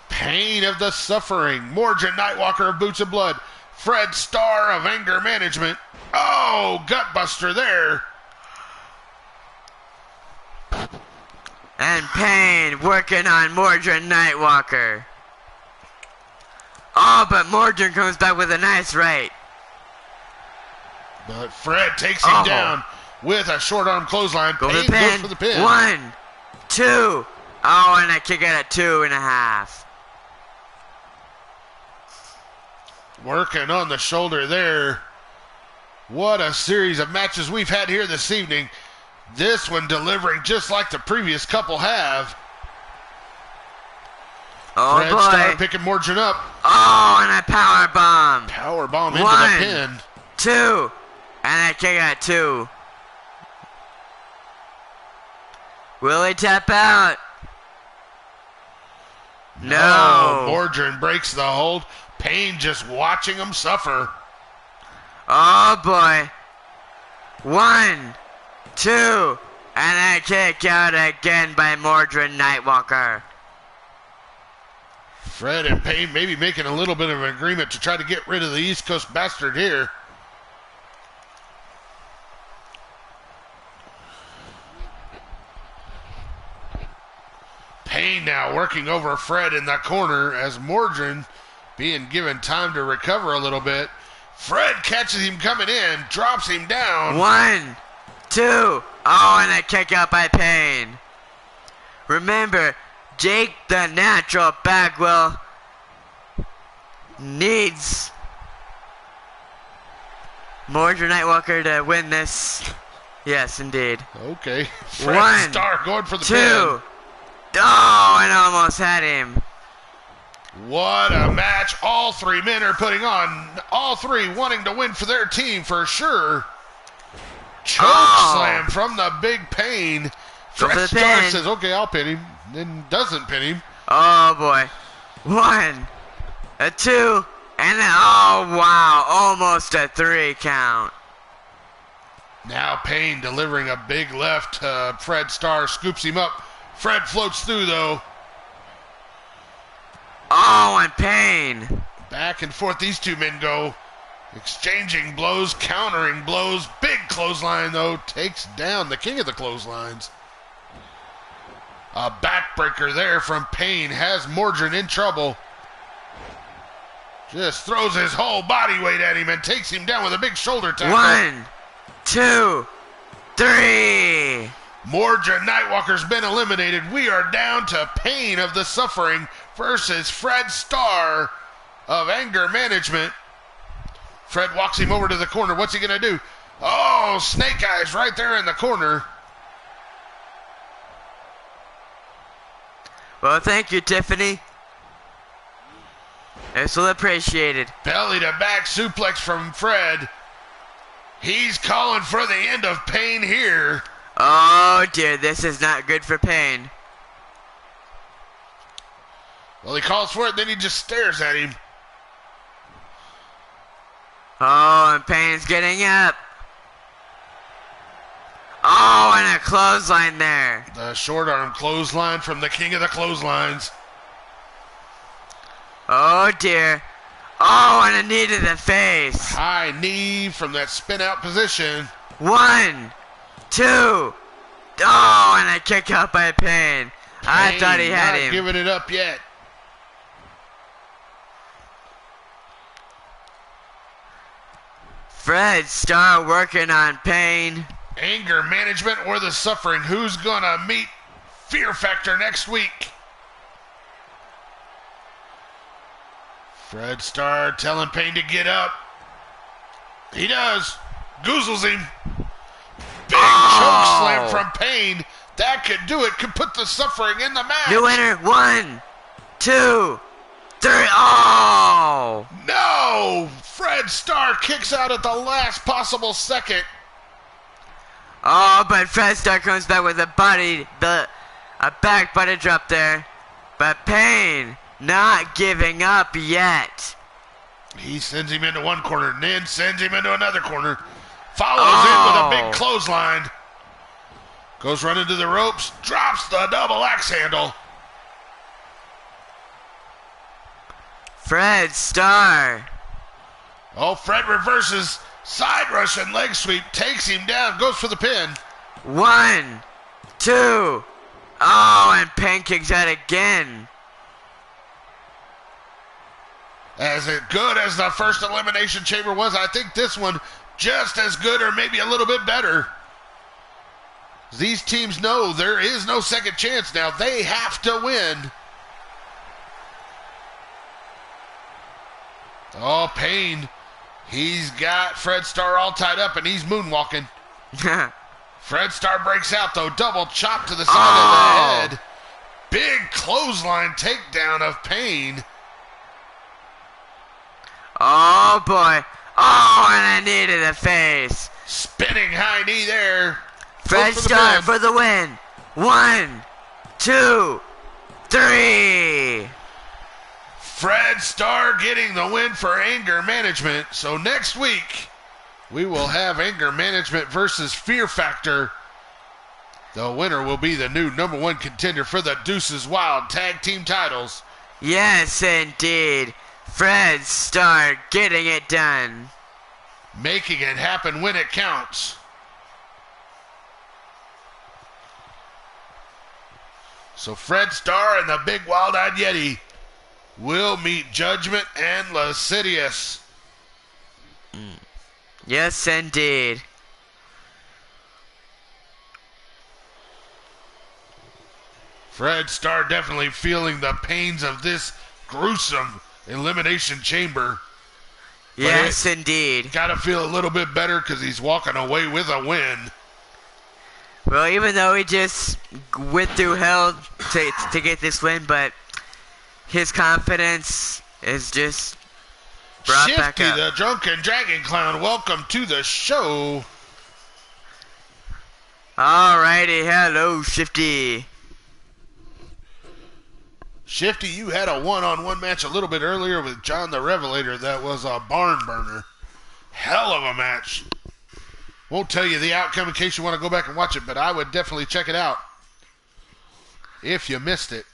Payne of the Suffering. Mordred Nightwalker of Boots and Blood. Fred Starr of Anger Management. Oh, gutbuster there. And Payne working on Mordred Nightwalker. Oh, but Mordred comes back with a nice right. But Fred takes him down with a short arm clothesline. Payne goes for the pin. 1, 2. Oh, and a kick out at 2.5. Working on the shoulder there. What a series of matches we've had here this evening. This one delivering just like the previous couple have. Oh, Fred boy. Starr picking Mordred up. Oh, and a power bomb. Power bomb into the pin. 2. And a kick out 2. Will he tap out? No. Mordred breaks the hold. Payne just watching him suffer. Oh, boy. 1, 2. And a kick out again by Mordred Nightwalker. Fred and Payne maybe making a little bit of an agreement to try to get rid of the East Coast bastard here. Payne now working over Fred in the corner as Mordred being given time to recover a little bit. Fred catches him coming in, drops him down. 1, 2. Oh, and a kick out by Payne. Remember, Jake the Natural Bagwell needs Mordred Nightwalker to win this. Yes, indeed. Okay. Fred 1, Starr going for the 2. pin. Oh, and almost had him. What a match all three men are putting on. All three wanting to win for their team for sure. Choke slam from the big Payne. Fred Starr says, okay, I'll pin him. Then doesn't pin him. Oh, boy. 1, a 2, and oh, wow, almost a 3 count. Now Payne delivering a big left. Fred Starr scoops him up. Fred floats through, though. Oh, and Payne. Back and forth these two men go. Exchanging blows, countering blows. Big clothesline, though, takes down the king of the clotheslines. A backbreaker there from Payne has Mordred in trouble. Just throws his whole body weight at him and takes him down with a big shoulder tackle. 1, 2, 3. Mordred Nightwalker's been eliminated. We are down to Payne of the Suffering versus Fred Starr of Anger Management. Fred walks him over to the corner. What's he going to do? Oh, Snake Eyes right there in the corner. Well, thank you, Tiffany. It's well appreciated. Belly to back suplex from Fred. He's calling for the end of Payne here. Oh, dear, this is not good for Payne. Well, he calls for it, then he just stares at him. Oh, and Payne's getting up. Oh, and a clothesline there. The short arm clothesline from the king of the clotheslines. Oh, dear. Oh, and a knee to the face. High knee from that spin out position. 1, 2. Oh, and a kick out by Payne. I thought he had not him. giving it up yet. Fred Starr working on Payne. Anger management or the suffering. Who's gonna meet Fear Factor next week? Fred Starr telling Payne to get up. He does. Goozles him. Big choke slam from Payne. That could do it. Could put the suffering in the match. New winner. 1, 2, 3. Oh! No! Fred Starr kicks out at the last possible second. Oh, but Fred Starr comes back with a back body drop there. But Payne not giving up yet. He sends him into one corner and then sends him into another corner. Follows in with a big clothesline. Goes running to the ropes. Drops the double axe handle. Fred Starr. Oh, Fred reverses. Side Russian leg sweep. Takes him down. Goes for the pin. 1, 2. Oh, and Payne kicks out again. As good as the first Elimination Chamber was, I think this one just as good or maybe a little bit better. These teams know there is no second chance now. They have to win. Oh, Payne. He's got Fred Starr all tied up and he's moonwalking. Fred Starr breaks out though. Double chop to the side of the head. Big clothesline takedown of Payne. Oh, boy. Oh, and a knee to the face. Spinning high knee there. Fred Starr for the win. 1, 2, 3. Fred Starr getting the win for anger management. So next week, we will have anger management versus Fear Factor. The winner will be the new #1 contender for the Deuces Wild Tag Team titles. Yes, indeed. Fred Starr getting it done. Making it happen when it counts. So Fred Starr and the Big Wild-Eyed Yeti will meet Judgment and Lascivious. Yes, indeed. Fred Starr definitely feeling the pains of this gruesome Elimination Chamber. Yes, indeed. Gotta feel a little bit better because he's walking away with a win. Well, even though he just went through hell to get this win, but his confidence is just brought back Shifty, up. the Drunken Dragon Clown, welcome to the show. Alrighty, hello, Shifty. Shifty, you had a one-on-one match a little bit earlier with John the Revelator that was a barn burner. Hell of a match. Won't tell you the outcome in case you want to go back and watch it, but I would definitely check it out if you missed it.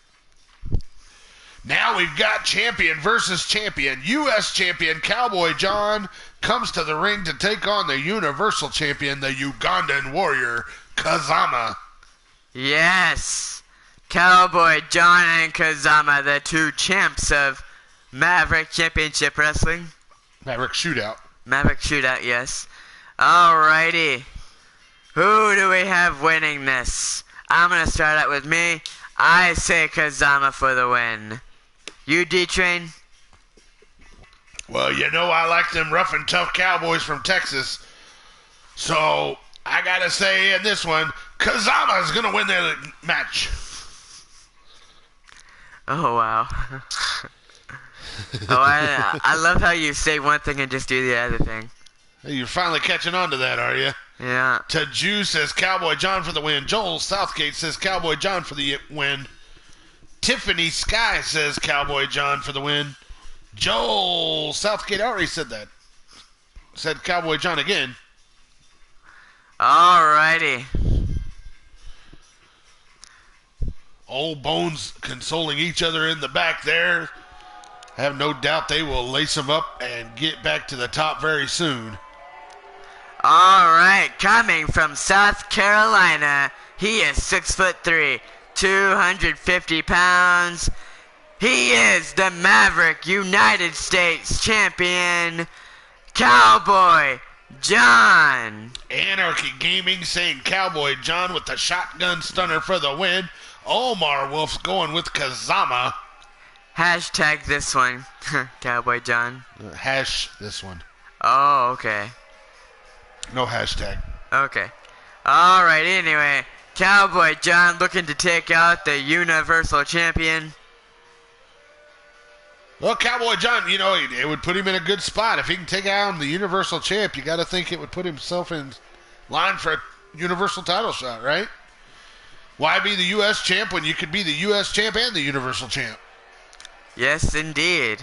Now we've got champion versus champion. U.S. champion Cowboy John comes to the ring to take on the Universal champion, the Ugandan warrior, Kazama. Yes. Cowboy John and Kazama, the two champs of Maverick Championship Wrestling. Maverick Shootout. Maverick Shootout, yes. Alrighty. Who do we have winning this? I'm going to start out with me. I say Kazama for the win. You, D-Train? Well, you know I like them rough and tough Cowboys from Texas. So, I got to say in this one, Kazama is going to win the match. Oh, wow. I love how you say one thing and just do the other thing. Hey, you're finally catching on to that, are you? Yeah. Taju says Cowboy John for the win. Joel Southgate says Cowboy John for the win. Tiffany Sky says Cowboy John for the win. Joel Southgate already said that. Said Cowboy John again. Alrighty. Old Bones consoling each other in the back there. I have no doubt they will lace them up and get back to the top very soon. Alright, coming from South Carolina, he is 6'3", 250 pounds. He is the Maverick United States Champion, Cowboy John. Anarchy Gaming saying Cowboy John with the shotgun stunner for the win. Omar Wolf's going with Kazama. Hashtag this one, Cowboy John. Hash this one. Oh, okay. No hashtag. Okay. Alright, anyway. Cowboy John looking to take out the Universal Champion. Well, Cowboy John, you know, it would put him in a good spot. If he can take out the Universal Champ, you got to think it would put himself in line for a Universal title shot, right? Why be the U.S. Champ when you could be the U.S. Champ and the Universal Champ? Yes, indeed.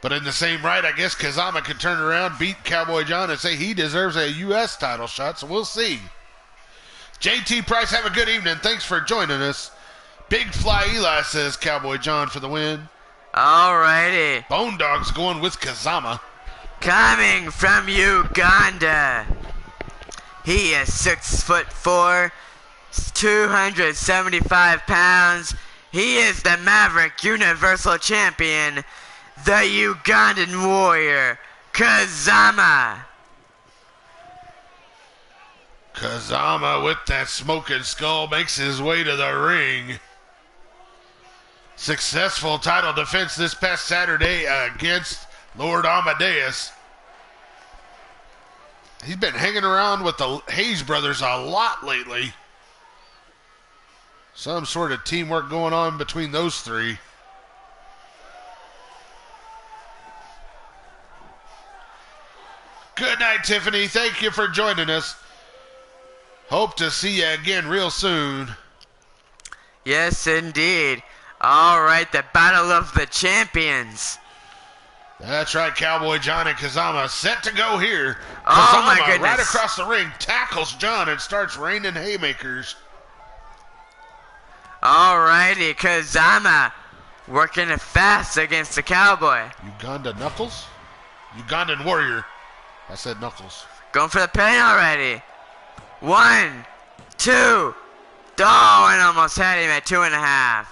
But in the same right, I guess Kazama could turn around, beat Cowboy John, and say he deserves a U.S. title shot, so we'll see. JT Price, have a good evening. Thanks for joining us. Big Fly Eli says Cowboy John for the win. Alrighty. Bone Dog's going with Kazama. Coming from Uganda, he is 6'4", 275 pounds. He is the Maverick Universal Champion, the Ugandan Warrior, Kazama. Kazama with that smoking skull makes his way to the ring. Successful title defense this past Saturday against Lord Amadeus. He's been hanging around with the Hayes brothers a lot lately. Some sort of teamwork going on between those three. Good night, Tiffany. Thank you for joining us. Hope to see you again real soon. Yes, indeed. Alright, the Battle of the Champions. That's right, Cowboy John and Kazama set to go here. Oh, my Kazama, goodness. right across the ring, tackles John and starts raining haymakers. Alrighty, Kazama working it fast against the Cowboy. Uganda Knuckles? Ugandan Warrior. I said Knuckles. Going for the pin already. 1, 2. Oh, and almost had him at 2.5.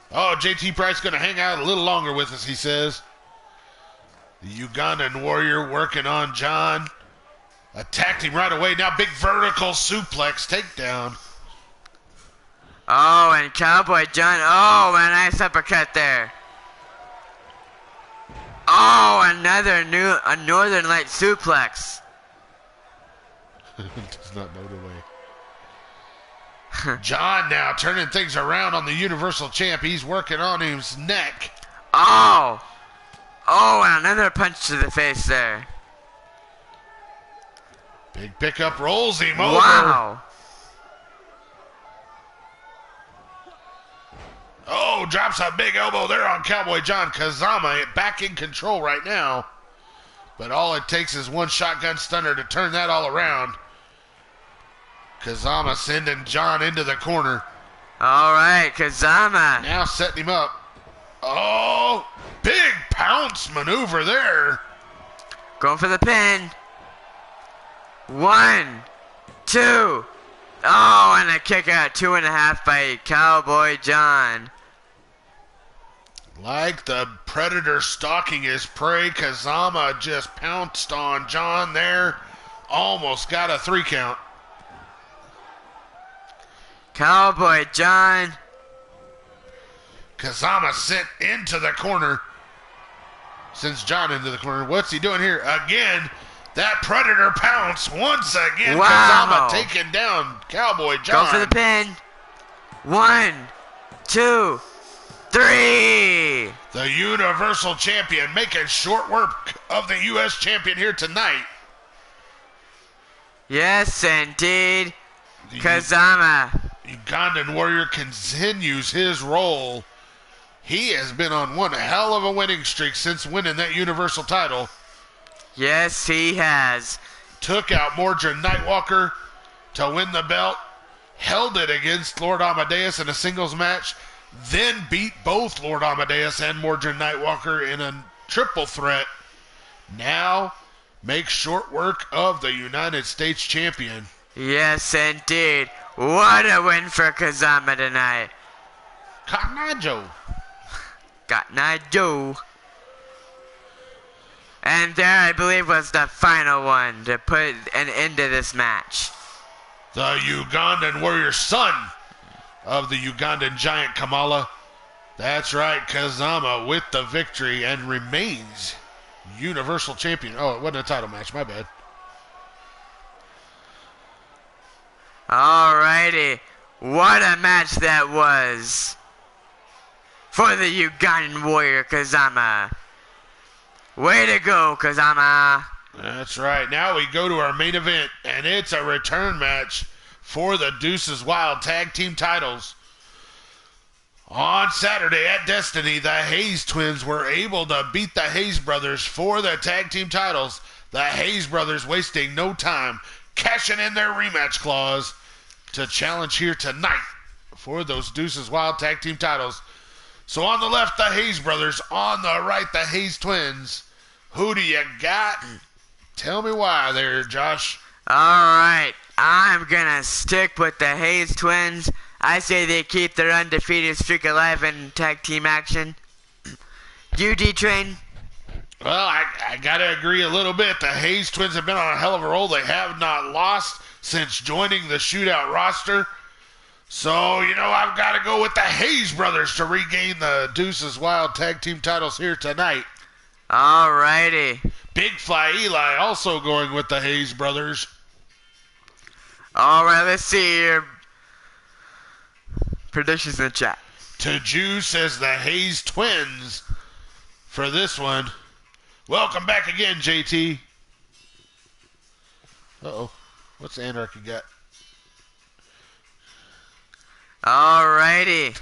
Oh, JT Price going to hang out a little longer with us, he says. The Ugandan Warrior working on John. Attacked him right away. Now big vertical suplex takedown. Oh, and Cowboy John. Oh, a nice uppercut there. Oh, another a Northern Light suplex. Does not know the way. John now turning things around on the Universal Champ. He's working on his neck. Oh. Oh, and another punch to the face there. Big pickup rolls him over. Wow. Oh, drops a big elbow there on Cowboy John. Kazama back in control right now. But all it takes is one shotgun stunner to turn that all around. Kazama sending John into the corner. All right, Kazama. Now setting him up. Oh, big pounce maneuver there. Going for the pin. 1, 2. Oh, and a kick out 2.5 by Cowboy John. Like the predator stalking his prey, Kazama just pounced on John there. Almost got a 3 count. Cowboy John. Kazama sent into the corner. Sends John into the corner. What's he doing here? Again, that predator pounce once again. Wow. Kazama taking down Cowboy John. Go for the pin. 1, 2, 3. The Universal Champion making short work of the U.S. Champion here tonight. Yes, indeed. Kazama. Ugandan Warrior continues his role. He has been on one hell of a winning streak since winning that Universal title. Yes, he has. Took out Mordred Nightwalker to win the belt. Held it against Lord Amadeus in a singles match. Then beat both Lord Amadeus and Mordred Nightwalker in a triple threat. Now makes short work of the United States champion. Yes, indeed. What a win for Kazama tonight. Cotton Joe. Cotton Eye Joe. And there, I believe, was the final one to put an end to this match. The Ugandan warrior, son of the Ugandan giant Kamala. That's right, Kazama with the victory and remains Universal Champion. Oh, it wasn't a title match, my bad. Alrighty. What a match that was for the Ugandan warrior, Kazama. Way to go, Kazama. That's right. Now we go to our main event, and it's a return match for the Deuces Wild Tag Team titles. On Saturday at Destiny, the Hayes twins were able to beat the Hayes brothers for the tag team titles. The Hayes brothers wasting no time, cashing in their rematch clause to challenge here tonight for those Deuces Wild Tag Team titles. So on the left, the Hayes brothers. On the right, the Hayes twins. Who do you got? Tell me why there, Josh. Alright, I'm gonna stick with the Hayes twins. I say they keep their undefeated streak alive in tag team action. You, D-Train? Well, I gotta agree a little bit. The Hayes twins have been on a hell of a roll. They have not lost since joining the Shootout roster. So, I've got to go with the Hayes brothers to regain the Deuces Wild Tag Team titles here tonight. Alrighty. Big Fly Eli also going with the Hayes brothers. Alright, let's see your predictions in the chat. Taju says the Hayes twins for this one. Welcome back again, JT. Uh-oh. What's Anarchy got? Alrighty.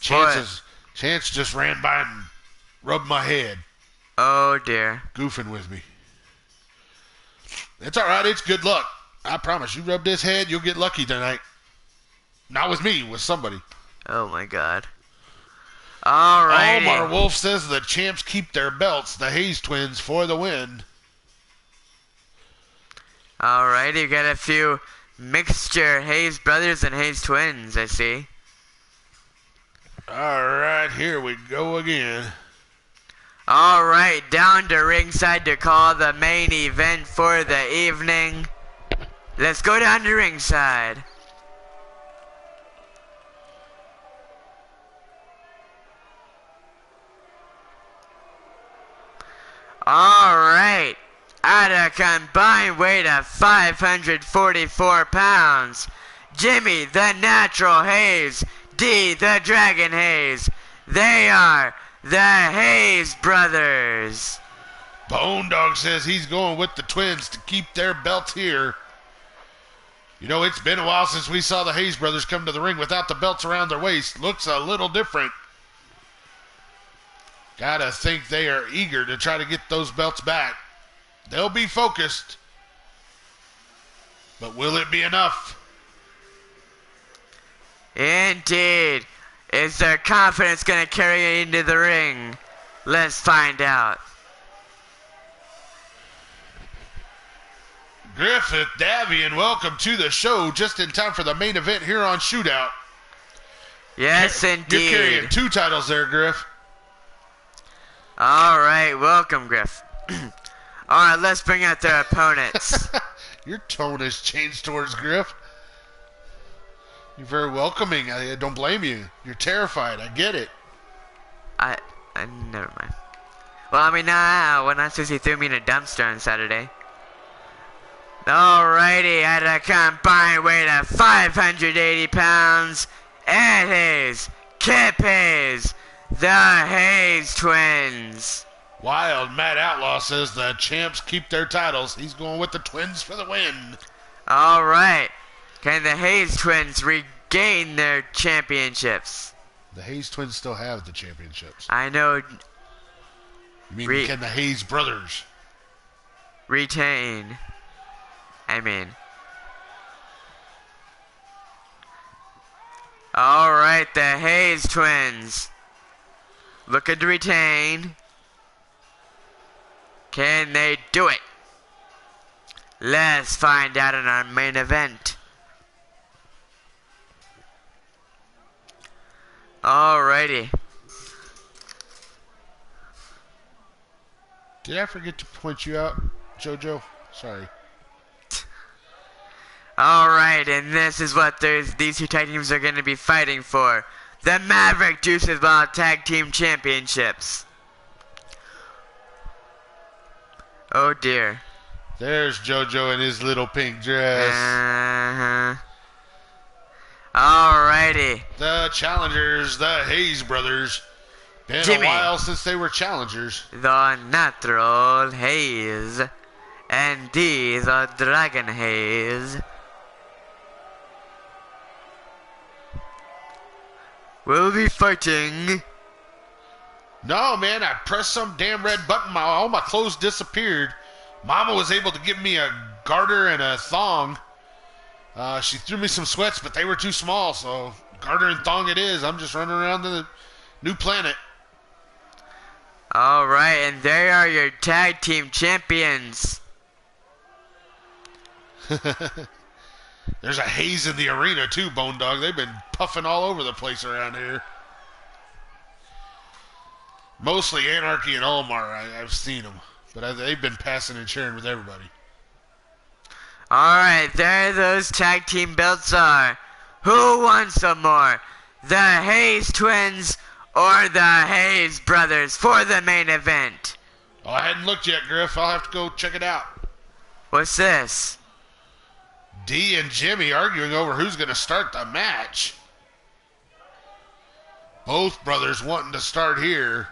Chance just ran by and rubbed my head. Oh, dear. Goofing with me. It's alright. It's good luck. I promise. You rub this head, you'll get lucky tonight. Not with me, with somebody. Oh, my God. Alrighty. Omar Wolf says the champs keep their belts. The Hayes twins for the win. Alrighty, you got a few mixture Hayes brothers and Hayes twins, I see. Alright, here we go again. Alright, down to ringside to call the main event for the evening. Let's go down to ringside. Alright, at a combined weight of 544 pounds, Jimmy the Natural Hayes, D the Dragon Hayes. They are the Hayes brothers. Bone Dog says he's going with the twins to keep their belts here. It's been a while since we saw the Hayes brothers come to the ring without the belts around their waist. Looks a little different. Gotta think they are eager to try to get those belts back. They'll be focused. But will it be enough? Indeed. Is their confidence going to carry it into the ring? Let's find out. Griffith Davian, welcome to the show. Just in time for the main event here on Shootout. Yes, indeed. You're carrying 2 titles there, Griff. Alright, welcome, Griff. Alright, let's bring out their opponents. Your tone has changed towards Griff. You're very welcoming. I don't blame you. You're terrified. I get it. I never mind. Well, I mean, when I says he threw me in a dumpster on Saturday. Alrighty, at a combined weight of 580 pounds, Ed Hayes, Kip Hayes, the Hayes twins. Wild Matt Outlaw says the champs keep their titles. He's going with the twins for the win. Alright. Can the Hayes twins regain their championships? The Hayes twins still have the championships. I know. You mean can the Hayes brothers retain? I mean. Alright, the Hayes twins. Looking to retain. Can they do it? Let's find out in our main event. Alrighty. Did I forget to point you out, JoJo? Sorry. Alright, and this is what these two tag teams are going to be fighting for. The Maverick Juices Ball Tag Team Championships. Oh dear. There's JoJo in his little pink dress. Alrighty. The challengers, the Hayes brothers. Been Jimmy. a while since they were challengers. The Natural Hayes. And the Dragon Hayes. We'll be fighting. No, man, I pressed some damn red button. All my clothes disappeared. Mama was able to give me a garter and a thong. She threw me some sweats, but they were too small, so garter and thong it is. I'm just running around the new planet. Alright, and there are your tag team champions. There's a Hayes in the arena, too, Bone Dog. They've been puffing all over the place around here. Mostly Anarchy and Omar, I've seen them. But they've been passing and sharing with everybody. Alright, there those tag team belts are. Who wants some more? The Hayes twins or the Hayes brothers for the main event? Oh, I hadn't looked yet, Griff. I'll have to go check it out. What's this? Dee and Jimmy arguing over who's going to start the match. Both brothers wanting to start here.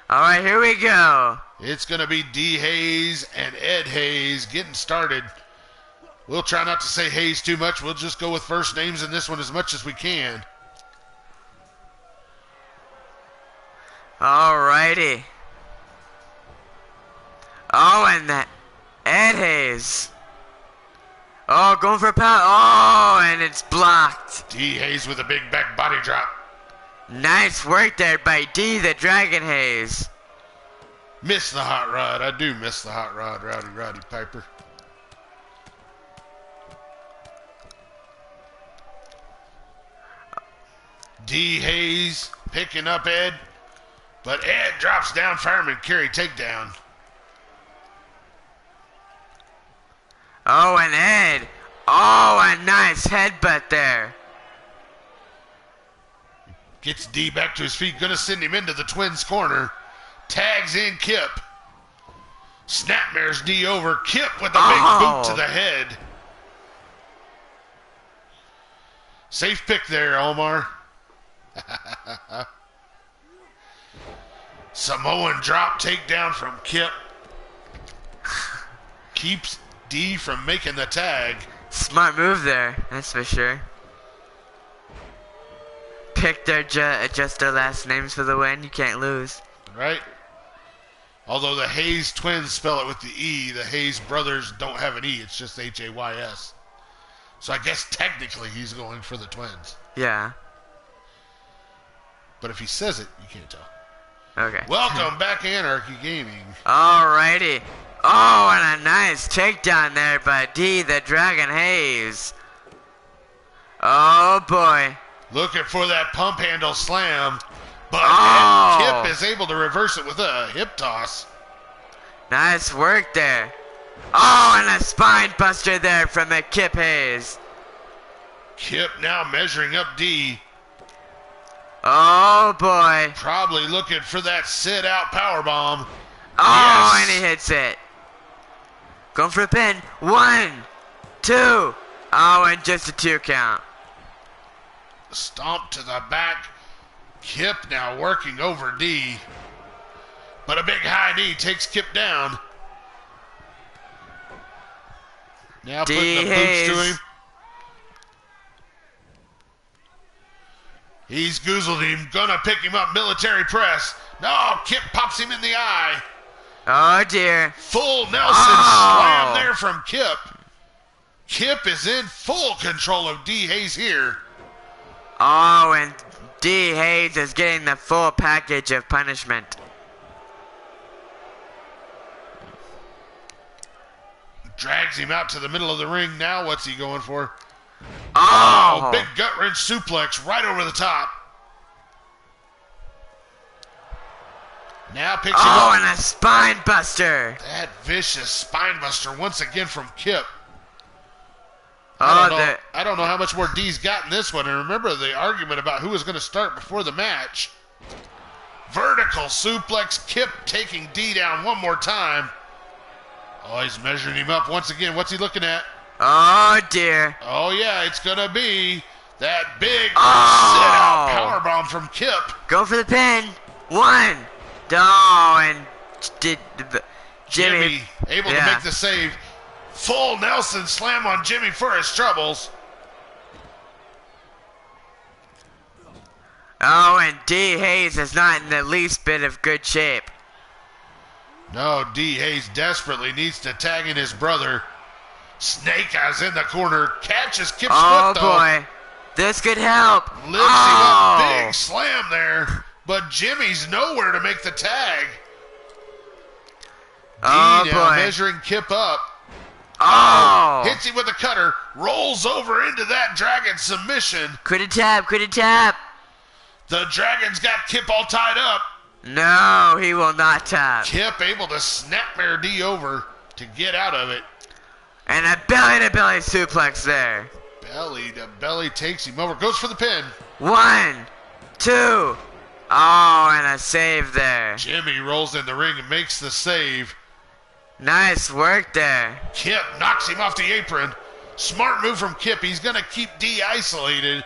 Alright, here we go. It's going to be Dee Hayes and Ed Hayes getting started. We'll try not to say Hayes too much. We'll just go with first names in this one as much as we can. Alrighty. Oh, and that Ed Hayes. Oh, going for a pound. Oh, and it's blocked. Dee Hayes with a big back body drop. Nice work there by D, the Dragon Hayes. Miss the hot rod. I do miss the hot rod, Roddy Piper. Dee Hayes picking up Ed. But Ed drops down, fireman carry takedown. Oh, and Ed. Oh, a nice headbutt there. Gets D back to his feet. Gonna send him into the Twins' corner. Tags in Kip. Snapmares D over. Kip with a big boot to the head. Safe pick there, Omar. Samoan drop takedown from Kip. Keeps D from making the tag. Smart move there, that's for sure. Pick their adjust their last names for the win. You can't lose. Right? Although the Hayes twins spell it with the E, the Hayes brothers don't have an E. It's just Hays. So I guess technically he's going for the twins. Yeah. But if he says it, you can't tell. Okay. Welcome back, Anarchy Gaming. Alrighty. Oh, and a nice takedown there by D, the Dragon Hayes. Oh, boy. Looking for that pump handle slam. But Kip is able to reverse it with a hip toss. Nice work there. Oh, and a spine buster there from a Kip Hayes. Kip now measuring up D. Oh, boy. Probably looking for that sit-out powerbomb. Oh, Yes. and he hits it. Going for a pin. 1, 2. Oh, and just a 2 count. Stomp to the back. Kip now working over D. But a big high knee takes Kip down. Now putting the boots to him. He's goozled him. Gonna pick him up. Military press. No, Kip pops him in the eye. Oh, dear. Full Nelson slam there from Kip. Kip is in full control of D. Hayes here. Oh, and D. Hayes is getting the full package of punishment. Drags him out to the middle of the ring. Now what's he going for? Oh, Big gut wrench suplex right over the top. Now picks him up. Oh, and a spine buster. That vicious spine buster once again from Kip. Oh, I don't know how much more D's got in this one. And remember the argument about who was going to start before the match. Vertical suplex. Kip taking D down one more time. Oh, he's measuring him up once again. What's he looking at? Oh, dear. Oh, yeah, it's going to be that big sit-out powerbomb from Kip. Go for the pin. One. Oh, and Jimmy able to make the save. Full Nelson slam on Jimmy for his troubles. Oh, and D. Hayes is not in the least bit of good shape. No, D. Hayes desperately needs to tag in his brother. Snake Eyes in the corner. Catches Kip's foot, though. Oh, boy. This could help. Lifts him up. Big slam there. But Jimmy's nowhere to make the tag. Oh, D now boy. measuring Kip up. Oh. Hits him with a cutter. Rolls over into that Dragon submission. Could tap. The Dragon's got Kip all tied up. No, he will not tap. Kip able to snapmare D over to get out of it. And a belly-to-belly suplex there. Belly to belly takes him over. Goes for the pin. 1, 2. Oh, and a save there. Jimmy rolls in the ring and makes the save. Nice work there. Kip knocks him off the apron. Smart move from Kip. He's going to keep D isolated.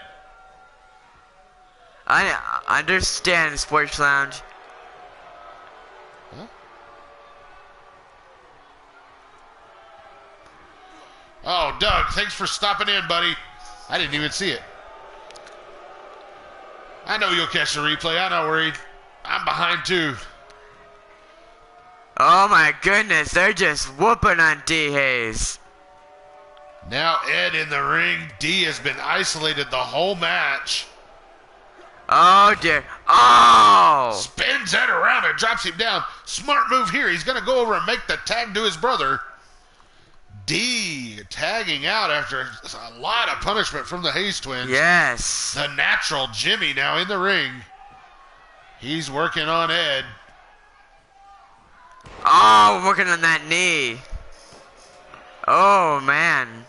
I understand, Sports Lounge. Huh? Oh, Doug, thanks for stopping in, buddy. I didn't even see it. I know you'll catch the replay. I'm not worried. I'm behind, too. Oh, my goodness. They're just whooping on D. Hayes. Now Ed in the ring. D has been isolated the whole match. Oh, dear. Oh! Spins Ed around and drops him down. Smart move here. He's going to go over and make the tag to his brother. D tagging out after a lot of punishment from the Hayes twins. Yes. The natural Jimmy now in the ring. He's working on Ed. Oh, working on that knee. Oh, man.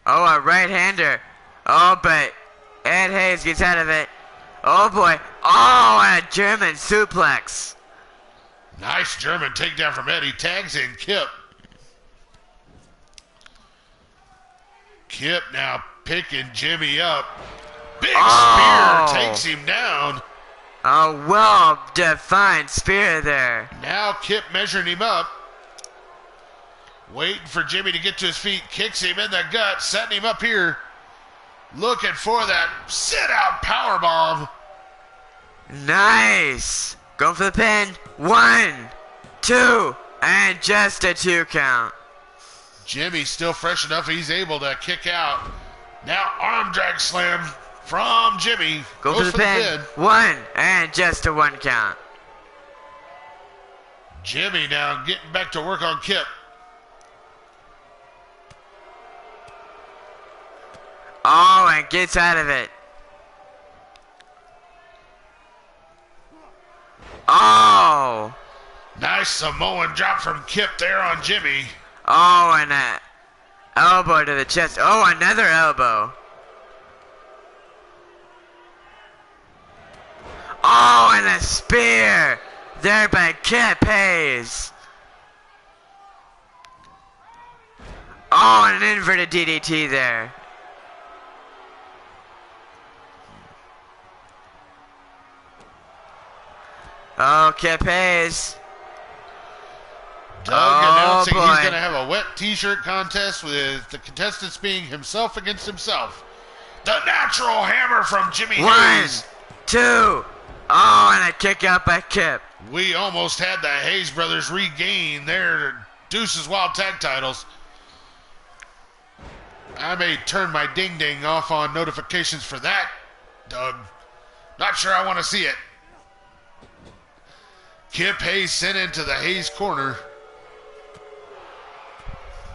Oh, a right-hander. Oh, but Ed Hayes gets out of it. Oh, boy. Oh, and a German suplex. Nice German takedown from Ed. He tags in Kip. Kip now picking Jimmy up. Big spear takes him down. A well-defined spear there. Now Kip measuring him up. Waiting for Jimmy to get to his feet. Kicks him in the gut. Setting him up here. Looking for that sit-out powerbomb. Nice. Going for the pin. 1, 2, and just a 2 count. Jimmy's still fresh enough. He's able to kick out. Now arm drag slam from Jimmy. Go for the pin. 1, and just a 1 count. Jimmy now getting back to work on Kip. Oh, and gets out of it. Oh. Nice Samoan drop from Kip there on Jimmy. Oh, and a elbow to the chest. Oh, another elbow. Oh, and a spear there by Kip Hayes. Oh, and an inverted DDT there. Oh, Kip Hayes. Doug announcing he's going to have a wet t-shirt contest with the contestants being himself against himself. The natural hammer from Jimmy One, Hayes. 2. Oh, and a kick out by Kip. We almost had the Hayes brothers regain their Deuces Wild Tag titles. I may turn my ding-ding off on notifications for that, Doug. Not sure I want to see it. Kip Hayes sent into the Hayes corner.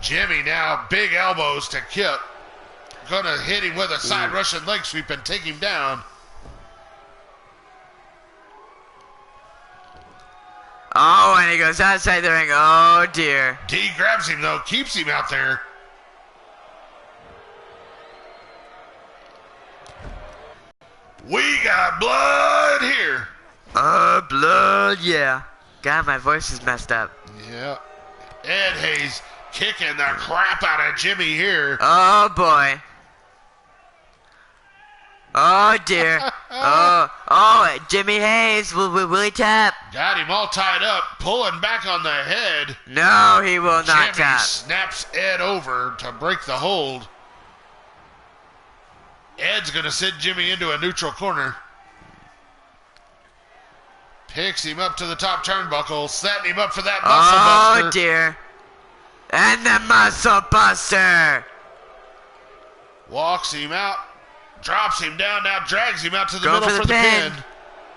Jimmy now, big elbows to Kip. Gonna hit him with a side Russian leg sweep and take him down. Oh, and he goes outside the ring. Oh, dear. D grabs him, though, keeps him out there. We got blood here. Blood, yeah. God, my voice is messed up. Yeah. Ed Hayes kicking the crap out of Jimmy here. Oh, boy. Oh, dear. Jimmy Hayes, will he tap? Got him all tied up, pulling back on the head. No, he will not Jimmy tap. snaps Ed over to break the hold. Ed's going to send Jimmy into a neutral corner. Picks him up to the top turnbuckle, setting him up for that muscle buster. Oh, dear. And the muscle buster. Walks him out, drops him down, now drags him out to the middle for the pin.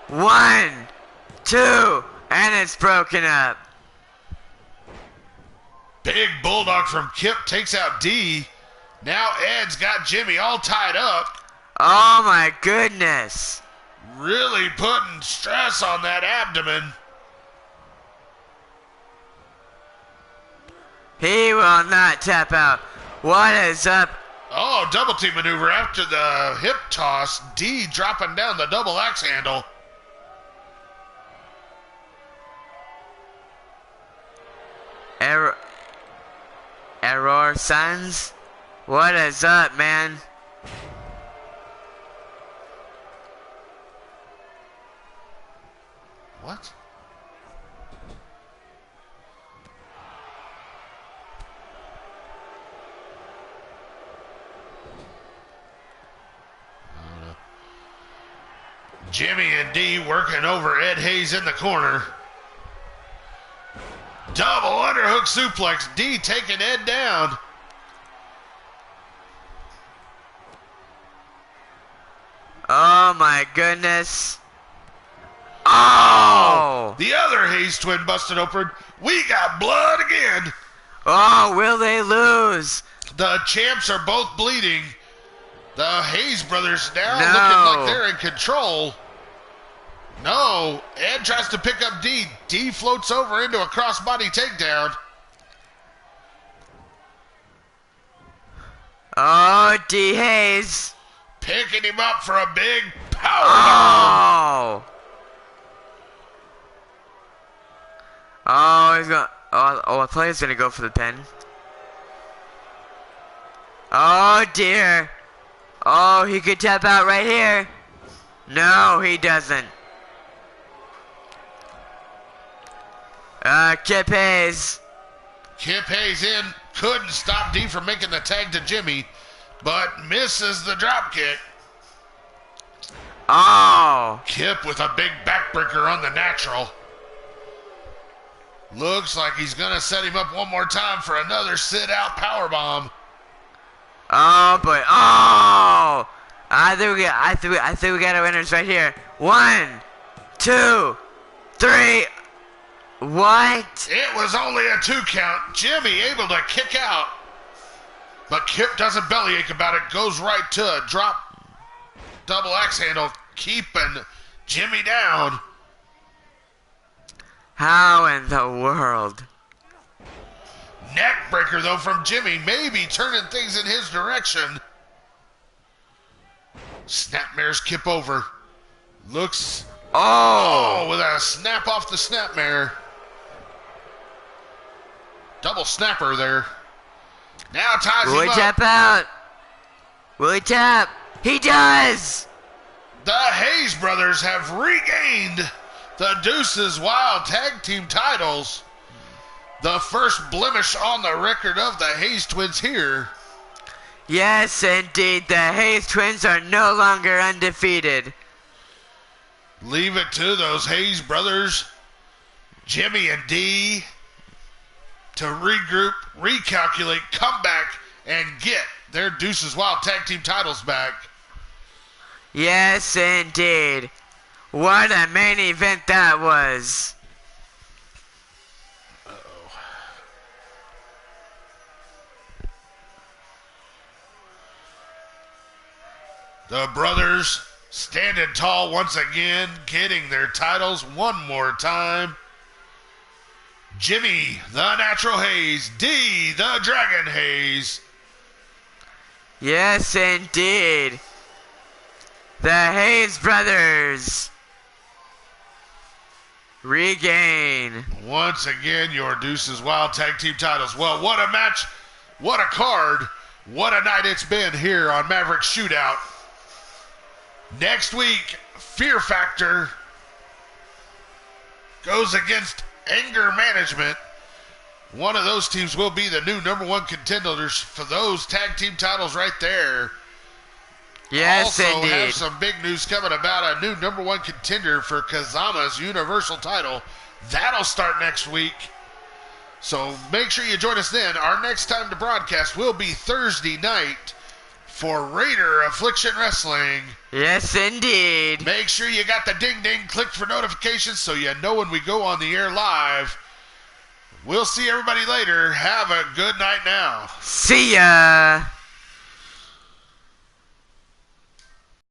1, 2, and it's broken up. Big bulldog from Kip takes out D. Now Ed's got Jimmy all tied up. Oh, my goodness. Really putting stress on that abdomen. He will not tap out. What is up? Oh, double team maneuver after the hip toss. D dropping down the double axe handle. Error, sons? What is up, man? What? I don't know. Jimmy and D working over Ed Hayes in the corner. Double underhook suplex. D taking Ed down. Oh my goodness. Oh! The other Hayes twin busted open. We got blood again. Oh, will they lose? The champs are both bleeding. The Hayes brothers now looking like they're in control. No, Ed tries to pick up D. D floats over into a crossbody takedown. Oh, D. Hayes. Picking him up for a big powerbomb. Oh! Oh, he's gonna. Oh, I thought he was gonna go for the pin. Oh dear. Oh, he could tap out right here. No, he doesn't. Kip Hayes. Kip Hayes in. Couldn't stop D from making the tag to Jimmy, but misses the drop kick. Oh. Kip with a big backbreaker on the natural. Looks like he's going to set him up one more time for another sit-out powerbomb. Oh, boy. Oh! I think we got our winners right here. 1, 2, 3. What? It was only a 2 count. Jimmy able to kick out. But Kip doesn't bellyache about it. Goes right to a drop double axe handle. Keeping Jimmy down. How in the world? Neck breaker, though, from Jimmy. Maybe turning things in his direction. Snapmares Kip over. Looks... Oh, with a snap off the snapmare. Double snapper there. Now ties him up. Will he tap out? Will he tap? He does! The Hayes brothers have regained the Deuces Wild Tag Team titles. The first blemish on the record of the Hayes twins here. Yes, indeed. The Hayes twins are no longer undefeated. Leave it to those Hayes brothers, Jimmy and Dee, to regroup, recalculate, come back, and get their Deuces Wild Tag Team titles back. Yes, indeed. What a main event that was. The brothers standing tall once again, getting their titles one more time. Jimmy, the Natural Hayes, Dee, the Dragon Hayes. Yes, indeed. The Hayes brothers regain once again your Deuces Wild Tag Team titles. Well, what a match, what a card, what a night it's been here on Maverick Shootout. Next week, Fear Factor goes against Anger Management. One of those teams will be the new #1 contenders for those tag team titles right there. Yes, also indeed. have some big news coming about a new #1 contender for Kazama's Universal title. That'll start next week. So make sure you join us then. Our next time to broadcast will be Thursday night for Raider Affliction Wrestling. Yes, indeed. Make sure you got the ding-ding clicked for notifications so you know when we go on the air live. We'll see everybody later. Have a good night now. See ya.